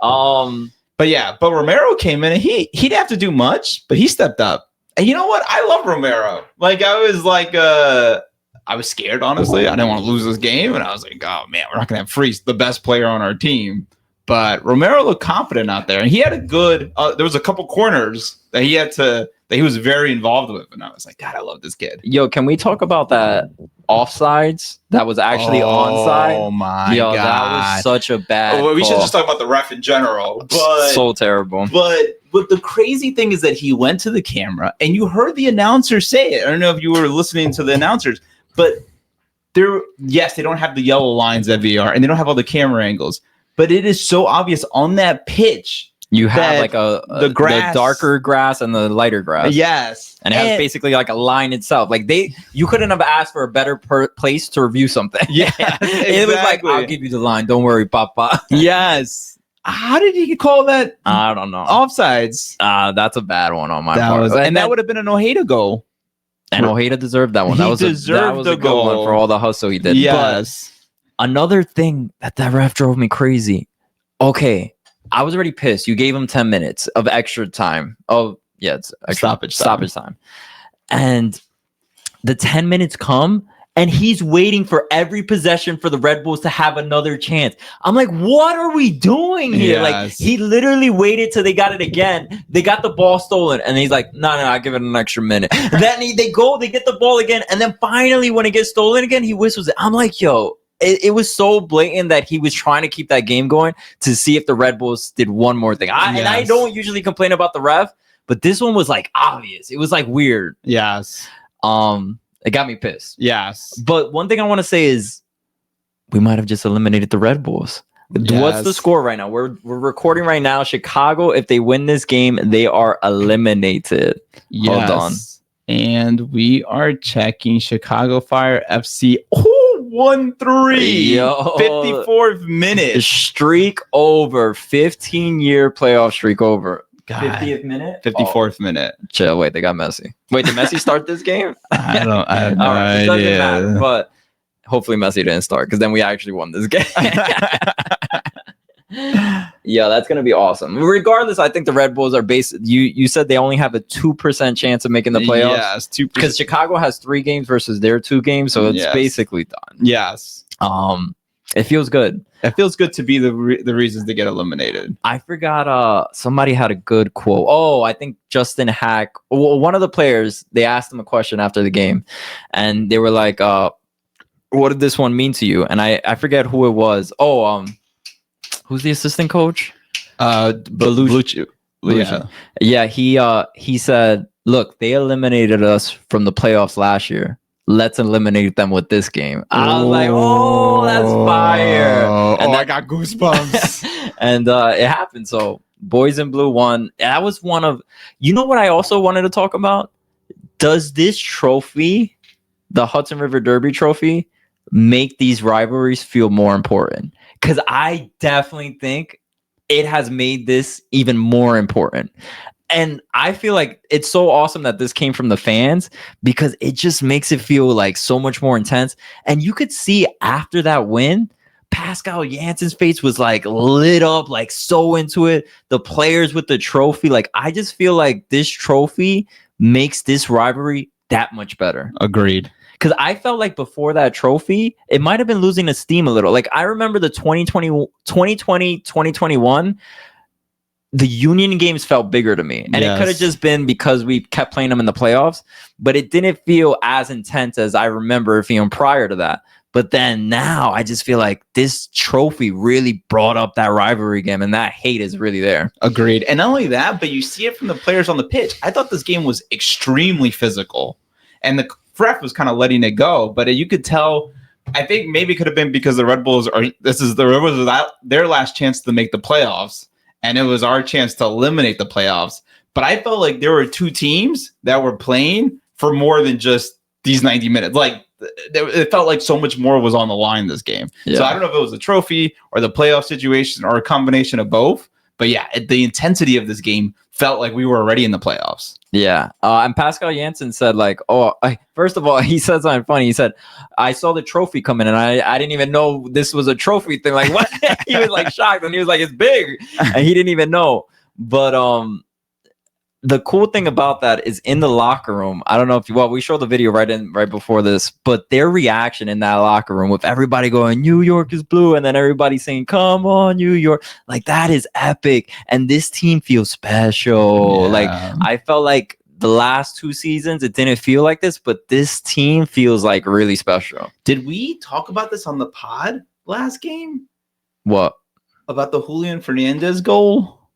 But Romero came in and he didn't have to do much, but he stepped up. And you know what? I love Romero. Like I was scared, honestly. I didn't want to lose this game. And I was like, oh man, we're not gonna have Freeze, the best player on our team. But Romero looked confident out there. And he had a good there was a couple corners that he was very involved with. And I was like, God, I love this kid. Yo, can we talk about that offsides that was actually onside? Oh my God. That was such a bad we should call. just talk about the ref in general. But so terrible. But the crazy thing is that he went to the camera and you heard the announcer say it. I don't know if you were listening to the announcers, but they don't have the yellow lines at VR and they don't have all the camera angles, but it is so obvious on that pitch. You have like the darker grass and the lighter grass. Yes. And it has basically like a line itself. Like you couldn't have asked for a better place to review something. Yeah. Exactly. It was like, I'll give you the line. Don't worry, Papa. Yes. How did he call that? I don't know. Offsides. That's a bad one on my part. And that would have been an Ojeda goal. And Ojeda deserved that one. He That was deserved a the good goal one for all the hustle he did. Yes. But another thing that ref drove me crazy. Okay, I was already pissed. You gave him 10 minutes of extra time. Oh, yeah, it's extra stoppage time. And the 10 minutes come, and he's waiting for every possession for the Red Bulls to have another chance. I'm like, what are we doing here? Yes. Like, he literally waited till they got it again. They got the ball stolen, and he's like, no, I give it an extra minute. Then they get the ball again, and then finally, when it gets stolen again, he whistles it. I'm like, yo, it was so blatant that he was trying to keep that game going to see if the Red Bulls did one more thing. And I don't usually complain about the ref, but this one was like obvious. It was like weird. Yes. It got me pissed. Yes. But one thing I want to say is we might have just eliminated the Red Bulls. Yes. What's the score right now? We're recording right now. Chicago, if they win this game, they are eliminated. Yes. Hold on. And we are checking Chicago Fire FC. 1-3. Yo. 54th minute. Streak over. 15-year playoff streak over. God. 50th minute? 54th minute. Chill. Wait, they got Messi. Wait, did Messi start this game? I have no It doesn't idea. matter, but hopefully Messi didn't start because then we actually won this game. Yeah, that's gonna be awesome. Regardless, I think the Red Bulls are you said they only have a 2% chance of making the playoffs. Yes, 2%. Because Chicago has 3 games versus their 2 games, so it's basically done. Yes. It feels good. It feels good to be the reasons to get eliminated. I forgot. Somebody had a good quote. Oh, I think Justin Hack. Well, one of the players. They asked him a question after the game, and they were like, "What did this one mean to you?" And I forget who it was. Oh, who's the assistant coach? Belushi. Yeah. He said, "Look, they eliminated us from the playoffs last year. Let's eliminate them with this game." I was like, "Oh, that's fire!" And I got goosebumps. And it happened. So, Boys in Blue won. That was one of. You know what I also wanted to talk about? Does this trophy, the Hudson River Derby trophy, make these rivalries feel more important? Because I definitely think it has made this even more important. And I feel like it's so awesome that this came from the fans because it just makes it feel like so much more intense. And you could see after that win, Pascal Jansen's face was like lit up, like so into it. The players with the trophy, like I just feel like this trophy makes this rivalry that much better. Agreed. Because I felt like before that trophy, it might have been losing its steam a little. Like I remember the 2020, 2021, the Union games felt bigger to me. And it could have just been because we kept playing them in the playoffs, but it didn't feel as intense as I remember feeling prior to that. But then now I just feel like this trophy really brought up that rivalry game, and that hate is really there. Agreed. And not only that, but you see it from the players on the pitch. I thought this game was extremely physical, and the ref was kind of letting it go. But you could tell, I think maybe it could have been because the Red Bulls their last chance to make the playoffs, and it was our chance to eliminate the playoffs. But I felt like there were 2 teams that were playing for more than just these 90 minutes. Like it felt like so much more was on the line this game. Yeah. So I don't know if it was the trophy or the playoff situation or a combination of both. But yeah, the intensity of this game felt like we were already in the playoffs. Yeah. And Pascal Jansen said like, first of all, he said something funny. He said, I saw the trophy come in and I didn't even know this was a trophy thing. Like what? He was like shocked and he was like, it's big. And he didn't even know. But the cool thing about that is in the locker room. I don't know if we showed the video right before this, but their reaction in that locker room with everybody going, New York is blue. And then everybody saying, come on, New York. Like that is epic. And this team feels special. Yeah. Like I felt like the last 2 seasons, it didn't feel like this, but this team feels like really special. Did we talk about this on the pod last game? What? About the Julian Fernandez goal?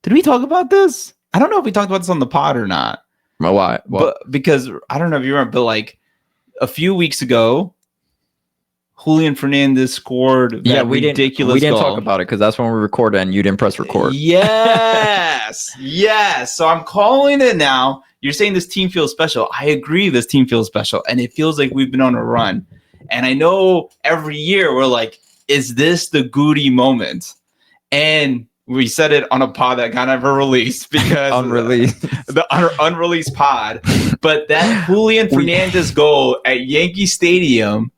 Did we talk about this? I don't know if we talked about this on the pod or not. Why? But because I don't know if you remember, but like a few weeks ago, Julian Fernandez scored that ridiculous We didn't goal. talk about it because that's when we recorded and you didn't press record. Yes. Yes. So I'm calling it now. You're saying this team feels special. I agree this team feels special. And it feels like we've been on a run. And I know every year we're like, is this the Goody moment? And we said it on a pod that got never released because Unreleased. the unreleased pod. But that Julian Fernandez goal at Yankee Stadium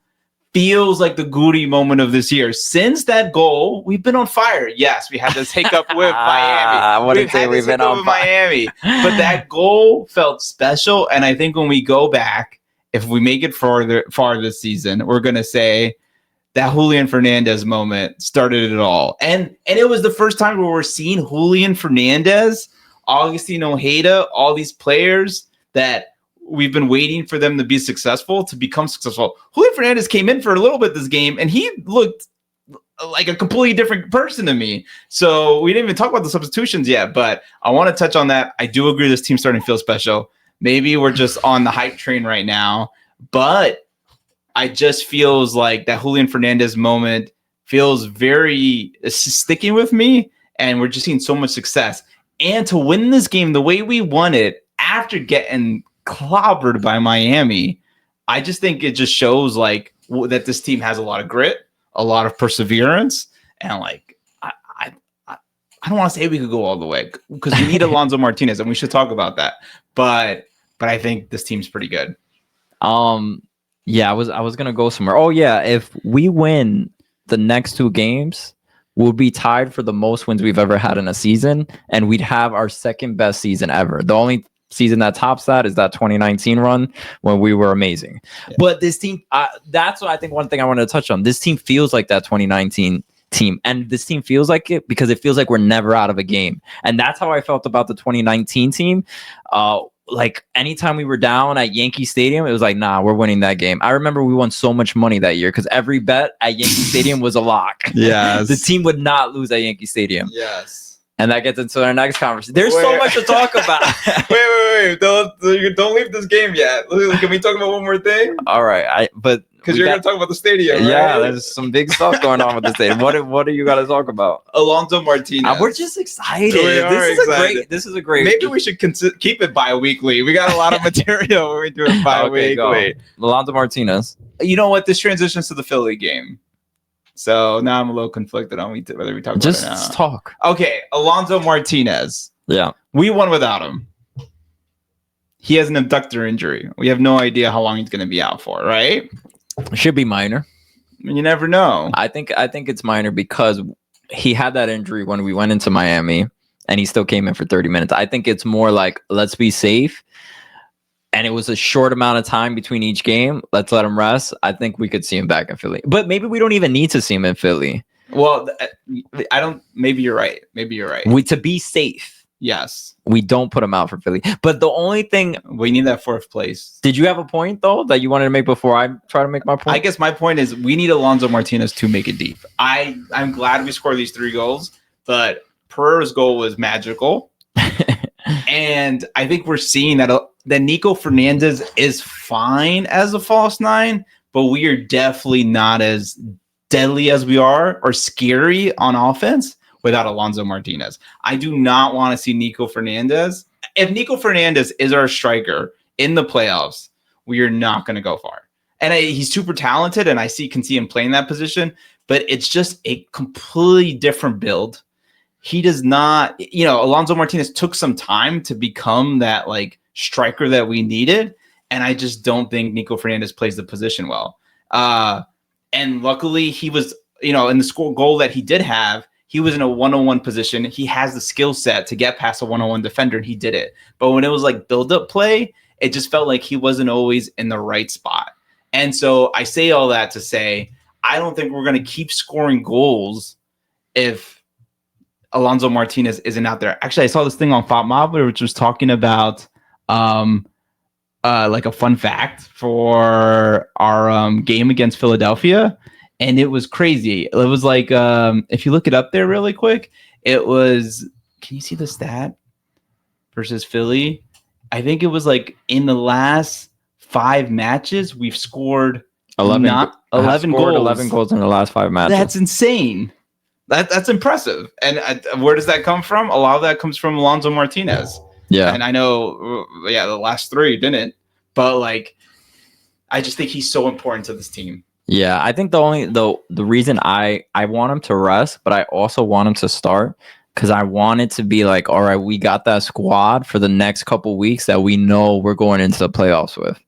feels like the Goody moment of this year. Since that goal, we've been on fire. Yes, we had this hiccup with Miami. We've had this hiccup with Miami. But that goal felt special. And I think when we go back, if we make it far this season, we're going to say that Julian Fernandez moment started it all. And it was the first time where we're seeing Julian Fernandez, Augustine Ojeda, all these players that we've been waiting for them to be successful, to become successful. Julian Fernandez came in for a little bit this game, and he looked like a completely different person to me. So we didn't even talk about the substitutions yet, but I want to touch on that. I do agree this team's starting to feel special. Maybe we're just on the hype train right now, but I just feels like that Julian Fernandez moment feels very sticking with me, and we're just seeing so much success. And to win this game the way we won it after getting clobbered by Miami, I just think it just shows like that this team has a lot of grit, a lot of perseverance, and like I don't want to say we could go all the way because we need Alonso Martinez, and we should talk about that. But I think this team's pretty good. Yeah, I was gonna go somewhere. Oh yeah, if we win the next 2 games, we'll be tied for the most wins we've ever had in a season, and we'd have our second best season ever. The only season that tops that is that 2019 run when we were amazing. Yeah. But this team, that's what I think. One thing I wanted to touch on: this team feels like that 2019 team, and this team feels like it because it feels like we're never out of a game, and that's how I felt about the 2019 team. Like anytime we were down at Yankee Stadium, it was like, nah, we're winning that game. I remember we won so much money that year because every bet at Yankee Stadium was a lock. Yes. The team would not lose at Yankee Stadium. Yes. And that gets into our next conversation. There's so much to talk about. wait. Don't leave this game yet. Can we talk about one more thing? All right. Because you're going to talk about the stadium, right? Yeah, there's some big stuff going on with the stadium. What do you got to talk about? Alonso Martinez. We're just excited. This is a great. Maybe we should keep it bi-weekly. We got a lot of material when we do it bi-weekly. Okay, Alonso Martinez. You know what? This transitions to the Philly game. So now I'm a little conflicted on whether we talk about it now. Just talk. Okay, Alonso Martinez. Yeah. We won without him. He has an abductor injury. We have no idea how long he's going to be out for, right? Should be minor. You never know. I think it's minor because he had that injury when we went into Miami and he still came in for 30 minutes. I think it's more like, let's be safe. And it was a short amount of time between each game. Let's let him rest. I think we could see him back in Philly. But maybe we don't even need to see him in Philly. Well, I don't. Maybe you're right. To be safe. Yes. We don't put him out for Philly. But the only thing... We need that 4th place. Did you have a point, though, that you wanted to make before I try to make my point? I guess my point is we need Alonso Martinez to make it deep. I'm glad we scored these 3 goals, but Pereira's goal was magical. And I think we're seeing that Nico Fernandez is fine as a false 9, but we are definitely not as deadly as we are or scary on offense without Alonso Martinez. I do not want to see Nico Fernandez. If Nico Fernandez is our striker in the playoffs, we are not going to go far. And he's super talented, and can see him playing that position, but it's just a completely different build. He does not, Alonso Martinez took some time to become that like striker that we needed, and I just don't think Nico Fernandez plays the position well. And luckily, he was, in the score goal that he did have, he was in a 1-on-1 position. He has the skill set to get past a 1-on-1 defender, and he did it. But when it was like build-up play, it just felt like he wasn't always in the right spot. And so I say all that to say, I don't think we're going to keep scoring goals if Alonso Martinez isn't out there. Actually, I saw this thing on FOTMob which was talking about like a fun fact for our game against Philadelphia. And it was crazy. It was like, if you look it up there really quick, it was, can you see the stat versus Philly? I think it was like in the last 5 matches, we've scored 11 goals. 11 goals in the last 5 matches. That's insane. That's impressive. And where does that come from? A lot of that comes from Alonso Martinez. Yeah. And I know, the last 3 didn't. But like, I just think he's so important to this team. Yeah, I think the reason I want him to rest, but I also want him to start, because I want it to be like, all right, we got that squad for the next couple weeks that we know we're going into the playoffs with.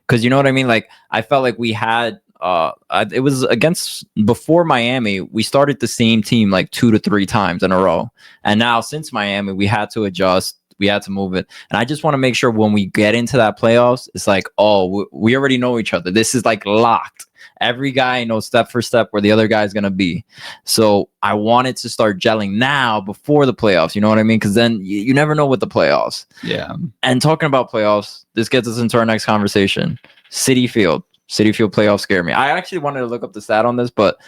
Because you know what I mean? Like, I felt like we had, it was against, before Miami, we started the same team like 2 to 3 times in a row. And now since Miami, we had to adjust. We had to move it. And I just want to make sure when we get into that playoffs, it's like, oh, we already know each other. This is like locked. Every guy knows step for step where the other guy is going to be. So I wanted to start gelling now before the playoffs. You know what I mean? Because then you never know with the playoffs. Yeah. And talking about playoffs, this gets us into our next conversation. Citi Field playoffs scare me. I actually wanted to look up the stat on this, but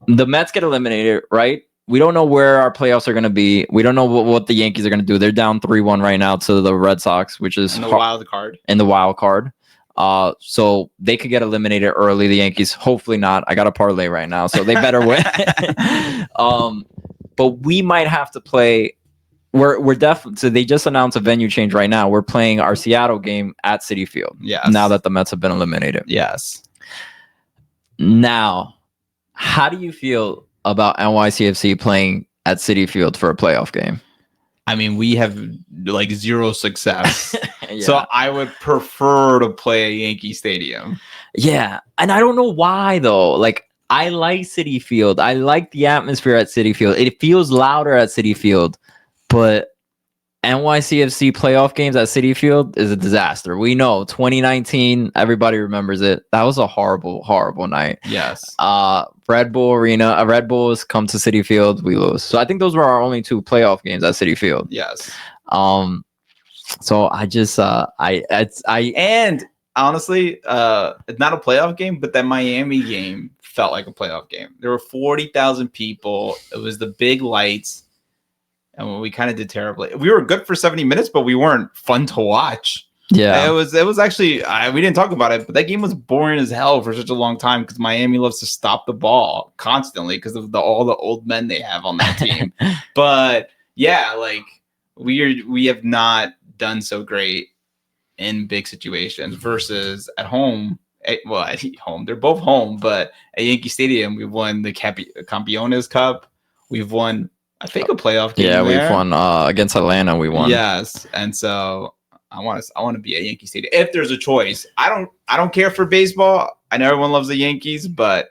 the Mets get eliminated, right? We don't know where our playoffs are going to be. We don't know what the Yankees are going to do. They're down 3-1 right now to the Red Sox, which is in the wild card. In the wild card. So they could get eliminated early, the Yankees. Hopefully not. I got a parlay right now, so they better win. But we might have to play. We're definitely. So they just announced a venue change right now. We're playing our Seattle game at Citi Field. Yes. Now that the Mets have been eliminated. Yes. Now, how do you feel about NYCFC playing at Citi Field for a playoff game? I mean, we have like 0 success. Yeah. So I would prefer to play at Yankee Stadium. Yeah. And I don't know why, though. Like, I like Citi Field. I like the atmosphere at Citi Field. It feels louder at Citi Field. But NYCFC playoff games at Citi Field is a disaster. We know 2019, everybody remembers it. That was a horrible, horrible night. Yes. Red Bull Arena, Red Bulls come to Citi Field, we lose. So I think those were our only 2 playoff games at Citi Field. Yes. So I just and honestly, it's not a playoff game, but that Miami game felt like a playoff game. There were 40,000 people. It was the big lights. And we kind of did terribly. We were good for 70 minutes, but we weren't fun to watch. Yeah, it was actually, we didn't talk about it, but that game was boring as hell for such a long time because Miami loves to stop the ball constantly because of all the old men they have on that team. But yeah, like we have not done so great in big situations versus at home. Well, at home, they're both home, but at Yankee Stadium, we've won the Campeones Cup. We've won, I think, a playoff game. Yeah, there. we've won against Atlanta. We won. Yes, and so I want to be at Yankee Stadium if there's a choice. I don't care for baseball. I know everyone loves the Yankees, but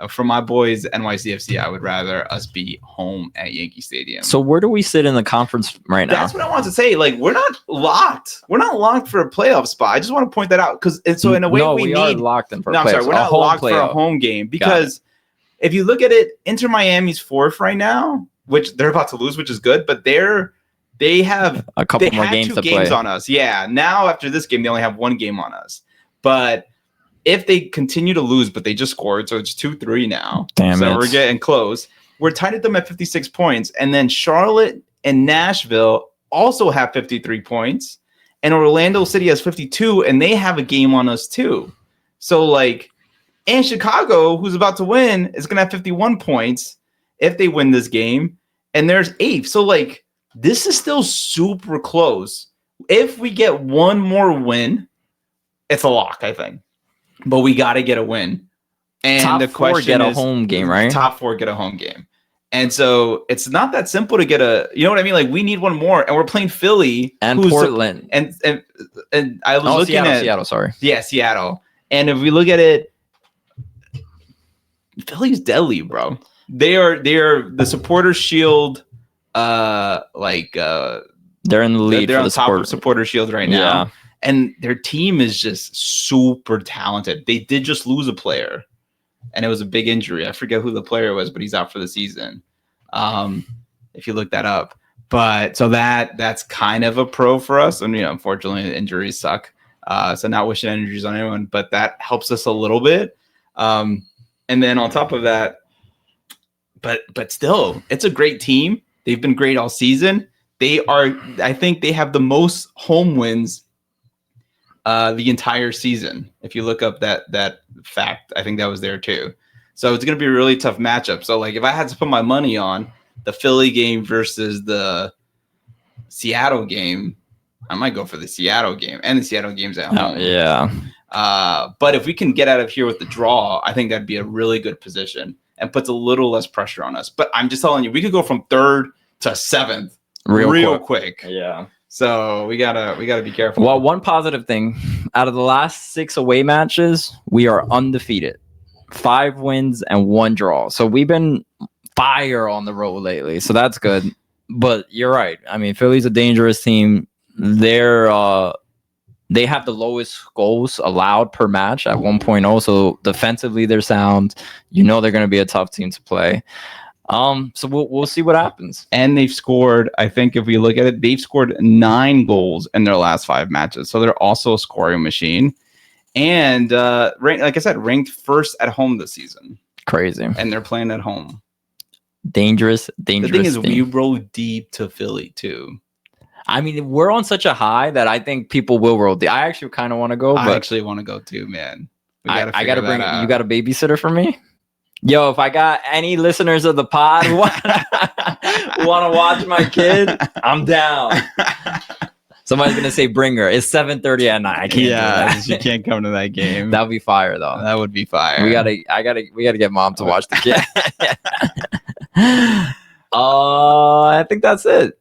for my boys NYCFC, I would rather us be home at Yankee Stadium. So where do we sit in the conference right now? That's what I want to say. Like, we're not locked. We're not locked for a playoff spot. I just want to point that out because so in a way we are need locked in for. No, I'm sorry, we're not locked for a home game because if you look at it, Inter Miami's 4th right now, which they're about to lose, which is good, but they have a couple more games 2 to games play on us. Yeah, now after this game, they only have 1 game on us. But if they continue to lose, but they just scored, so it's 2-3 now. So we're getting close. We're tied at them at 56 points, and then Charlotte and Nashville also have 53 points, and Orlando City has 52, and they have a game on us too. So like, and Chicago, who's about to win, is gonna have 51 points if they win this game, and there's 8. So like, this is still super close. If we get one more win, it's a lock, I think. But we got to get a win. And top the question get is, a home game, right? Top 4 get a home game. And so it's not that simple to get a, you know what I mean? Like, we need one more, and we're playing Philly and Portland. And I was looking at Seattle, sorry. Yeah, Seattle. And if we look at it, Philly's deadly, bro. They are the Supporters Shield. They're in the lead. They're on top of Supporters Shield right now. Yeah. And their team is just super talented. They did just lose a player, and it was a big injury. I forget who the player was, but he's out for the season. If you look that up. But so that's kind of a pro for us. And, unfortunately, the injuries suck. So not wishing injuries on anyone, but that helps us a little bit. And then on top of that, but still, it's a great team. They've been great all season. I think they have the most home wins the entire season. If you look up that fact, I think that was there too. So it's going to be a really tough matchup. So like, if I had to put my money on the Philly game versus the Seattle game, I might go for the Seattle game, and the Seattle game's at home. Yeah. But if we can get out of here with the draw, I think that'd be a really good position. and puts a little less pressure on us. But I'm just telling you, we could go from 3rd to 7th real quick. Yeah. So we gotta be careful. Well, one positive thing, out of the last 6 away matches, we are undefeated. 5 wins and 1 draw. So we've been fire on the road lately. So that's good. But you're right. I mean, Philly's a dangerous team. They have the lowest goals allowed per match at 1.0. So defensively, they're sound. You know they're going to be a tough team to play. So we'll see what happens. And they've scored, I think if we look at it, they've scored 9 goals in their last 5 matches. So they're also a scoring machine. And like I said, ranked 1st at home this season. Crazy. And they're playing at home. Dangerous. The thing is, we roll deep to Philly too. I mean, we're on such a high that I think people will roll deep. I actually kind of want to go. But I actually want to go too, man. I got to bring. You got a babysitter for me? Yo, if I got any listeners of the pod who want to watch my kid, I'm down. Somebody's gonna say bring her. It's 7:30 at night. I can't. Yeah, you can't come to that game. That would be fire, though. That would be fire. We gotta get mom to watch the kid. I think that's it.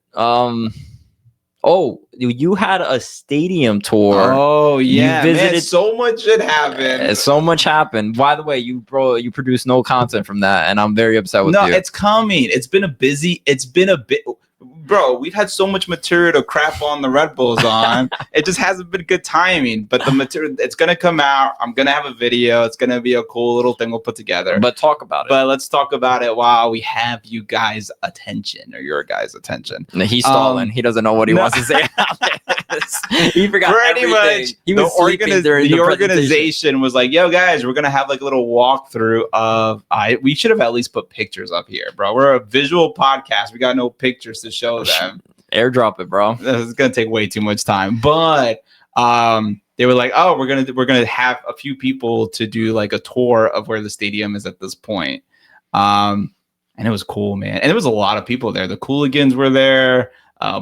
Oh, you had a stadium tour. Oh yeah, you visited. Man, so much shit happened. So much happened. By the way, you produced no content from that, and I'm very upset with you. No, it's coming. It's been a bit. Bro, we've had so much material to crap on the Red Bulls on. It just hasn't been good timing. But the material, it's gonna come out. I'm gonna have a video. It's gonna be a cool little thing we'll put together. But talk about it. But let's talk about it while we have you guys' attention, or your guys' attention. No, he's stalling. He doesn't know what he wants to say. He forgot pretty everything. much. He was sleeping during the organization was like, "Yo, guys, we're gonna have like a little walkthrough of." We should have at least put pictures up here, bro. We're a visual podcast. We got no pictures to show them. Airdrop it, bro. It's gonna take way too much time. But they were like, "Oh, we're gonna have a few people to do like a tour of where the stadium is at this point." And it was cool, man. And there was a lot of people there. The Cooligans were there.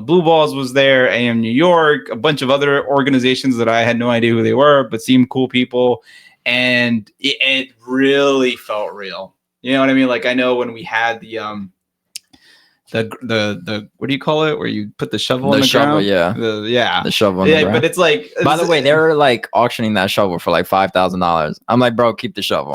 Blue Balls was there, AM New York, a bunch of other organizations that I had no idea who they were, but seemed cool people. And it really felt real. You know what I mean? Like, I know when we had the what do you call it? Where you put the shovel in the ground? Yeah. The shovel in the ground. But it's like, by the way, they were like auctioning that shovel for like $5,000. I'm like, bro, keep the shovel.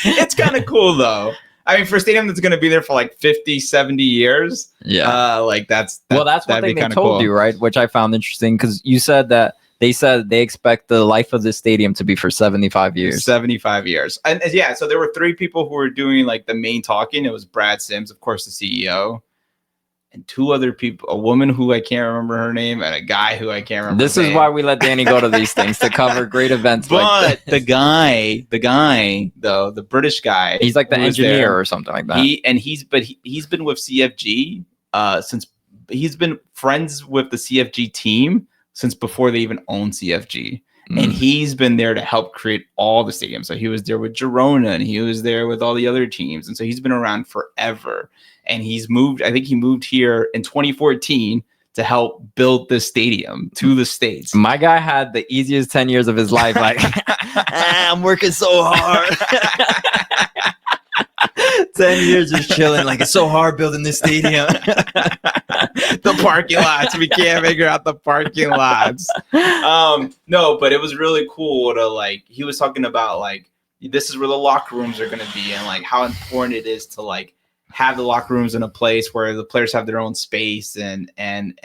It's kind of cool though. I mean, for a stadium that's going to be there for like 50, 70 years. Yeah. Like that's one thing they told cool. you, right? Which I found interesting because you said that they said they expect the life of the stadium to be for 75 years. 75 years. And yeah, so there were 3 people who were doing like the main talking. It was Brad Sims, of course, the CEO, and 2 other people, a woman who I can't remember her name and a guy who I can't remember. This is why we let Danny go to these things to cover great events. But like the guy though, the British guy, he's like the engineer or something like that. He's been with CFG since he's been friends with the CFG team since before they even owned CFG. And he's been there to help create all the stadiums. So he was there with Girona and he was there with all the other teams. And so he's been around forever. And I think he moved here in 2014 to help build this stadium to the States. My guy had the easiest 10 years of his life. Like, I'm working so hard. 10 years just chilling. Like, it's so hard building this stadium. The parking lots. We can't figure out the parking lots. No, but it was really cool to like, he was talking about like, this is where the locker rooms are going to be and like how important it is to like have the locker rooms in a place where the players have their own space and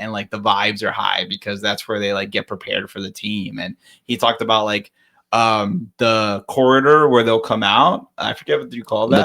like the vibes are high because that's where they like get prepared for the team. And he talked about like the corridor where they'll come out. I forget what you call that.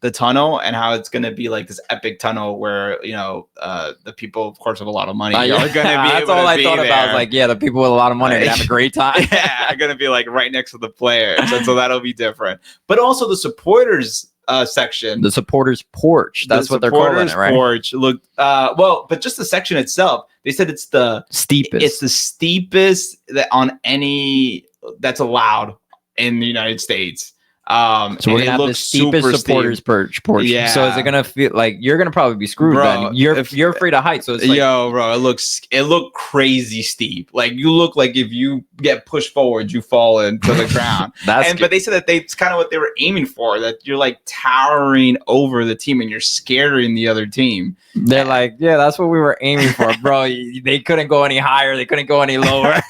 The tunnel and how it's going to be like this epic tunnel where, you know, the people, of course, have a lot of money. Are going to be that's all I thought about. Like, yeah, the people with a lot of money are going to have a great time. Yeah, are going to be like right next to the players. And so that'll be different. But also the supporters section. The supporters porch. That's what they're calling it, right? Porch. Look, but just the section itself, they said it's the steepest. It's the steepest that on any that's allowed in the United States. So we're gonna have the steepest supporters perch. Yeah. So is it gonna feel like you're gonna probably be screwed? Bro, then you're afraid of height. So it's like, yo, bro, it looked crazy steep. Like you look like if you get pushed forward, you fall into the ground. But they said that it's kind of what they were aiming for. That you're like towering over the team and you're scaring the other team. They're like, yeah, that's what we were aiming for, bro. They couldn't go any higher. They couldn't go any lower.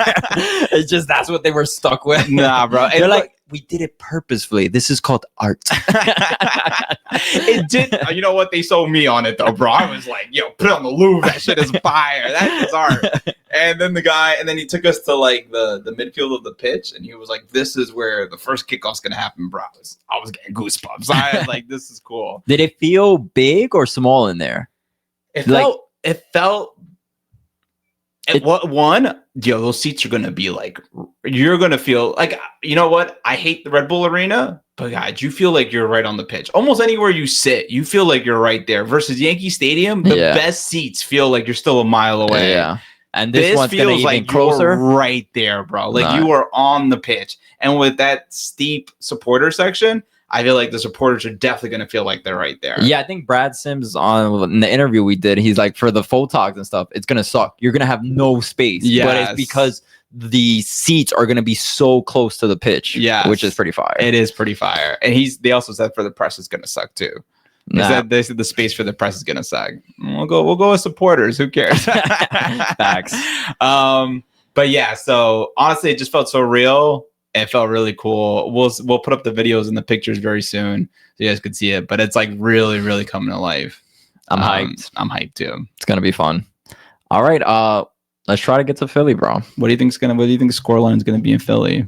It's just that's what they were stuck with. Nah, bro. They're like, we did it purposefully. This is called art. It did. You know what? They sold me on it though, bro. I was like, yo, put it on the Louvre. That shit is fire. That is art. And then he took us to like the midfield of the pitch, and he was like, this is where the first kickoff's gonna happen, bro. I was getting goosebumps. I was like, this is cool. Did it feel big or small in there? It felt. Those seats are gonna be like, you're gonna feel like, you know what? I hate the Red Bull Arena, but God, you feel like you're right on the pitch. Almost anywhere you sit, you feel like you're right there. Versus Yankee Stadium, the best seats feel like you're still a mile away. Yeah, and this one's feels gonna like even closer, you're right there, bro. Like you are on the pitch, and with that steep supporter section, I feel like the supporters are definitely going to feel like they're right there. Yeah, I think Brad Sims in the interview we did, he's like, for the photogs and stuff, it's going to suck. You're going to have no space. Yes. But it's because the seats are going to be so close to the pitch, which is pretty fire. It is pretty fire. And they also said for the press it's going to suck too. They said the space for the press is going to suck. We'll go with supporters. Who cares? Facts. But yeah, so honestly, it just felt so real. It felt really cool. We'll put up the videos and the pictures very soon so you guys could see it. But it's like really, really coming to life. I'm hyped. I'm hyped too. It's gonna be fun. All right, let's try to get to Philly, bro. What do you think the scoreline is gonna be in Philly?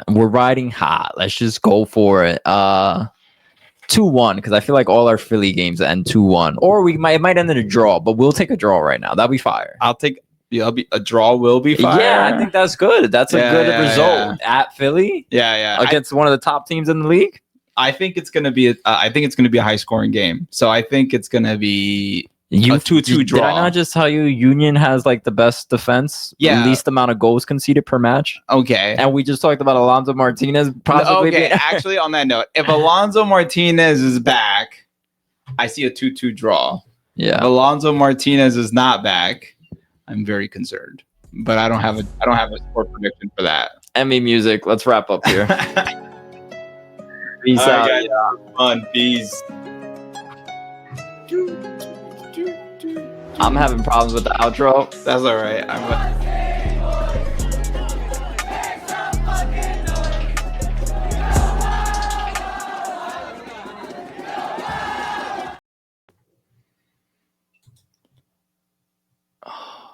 We're riding hot. Let's just go for it. 2-1, because I feel like all our Philly games end 2-1, or it might end in a draw. But we'll take a draw right now. That'll be fire. A draw will be fire. Yeah, I think that's good. That's a good result at Philly. Yeah. Against one of the top teams in the league. I think it's gonna be. I think it's gonna be a high scoring game. So I think it's gonna be a 2-2 draw. Did I not just tell you Union has like the best defense? Yeah. Least amount of goals conceded per match. Okay. And we just talked about Alonso Martinez. Possibly okay. Actually, on that note, if Alonso Martinez is back, I see a 2-2 draw. Yeah. If Alonso Martinez is not back, I'm very concerned, but I don't have a score prediction for that. Emmy music. Let's wrap up here. Peace out. Guys, fun. Peace. I'm having problems with the outro. That's all right.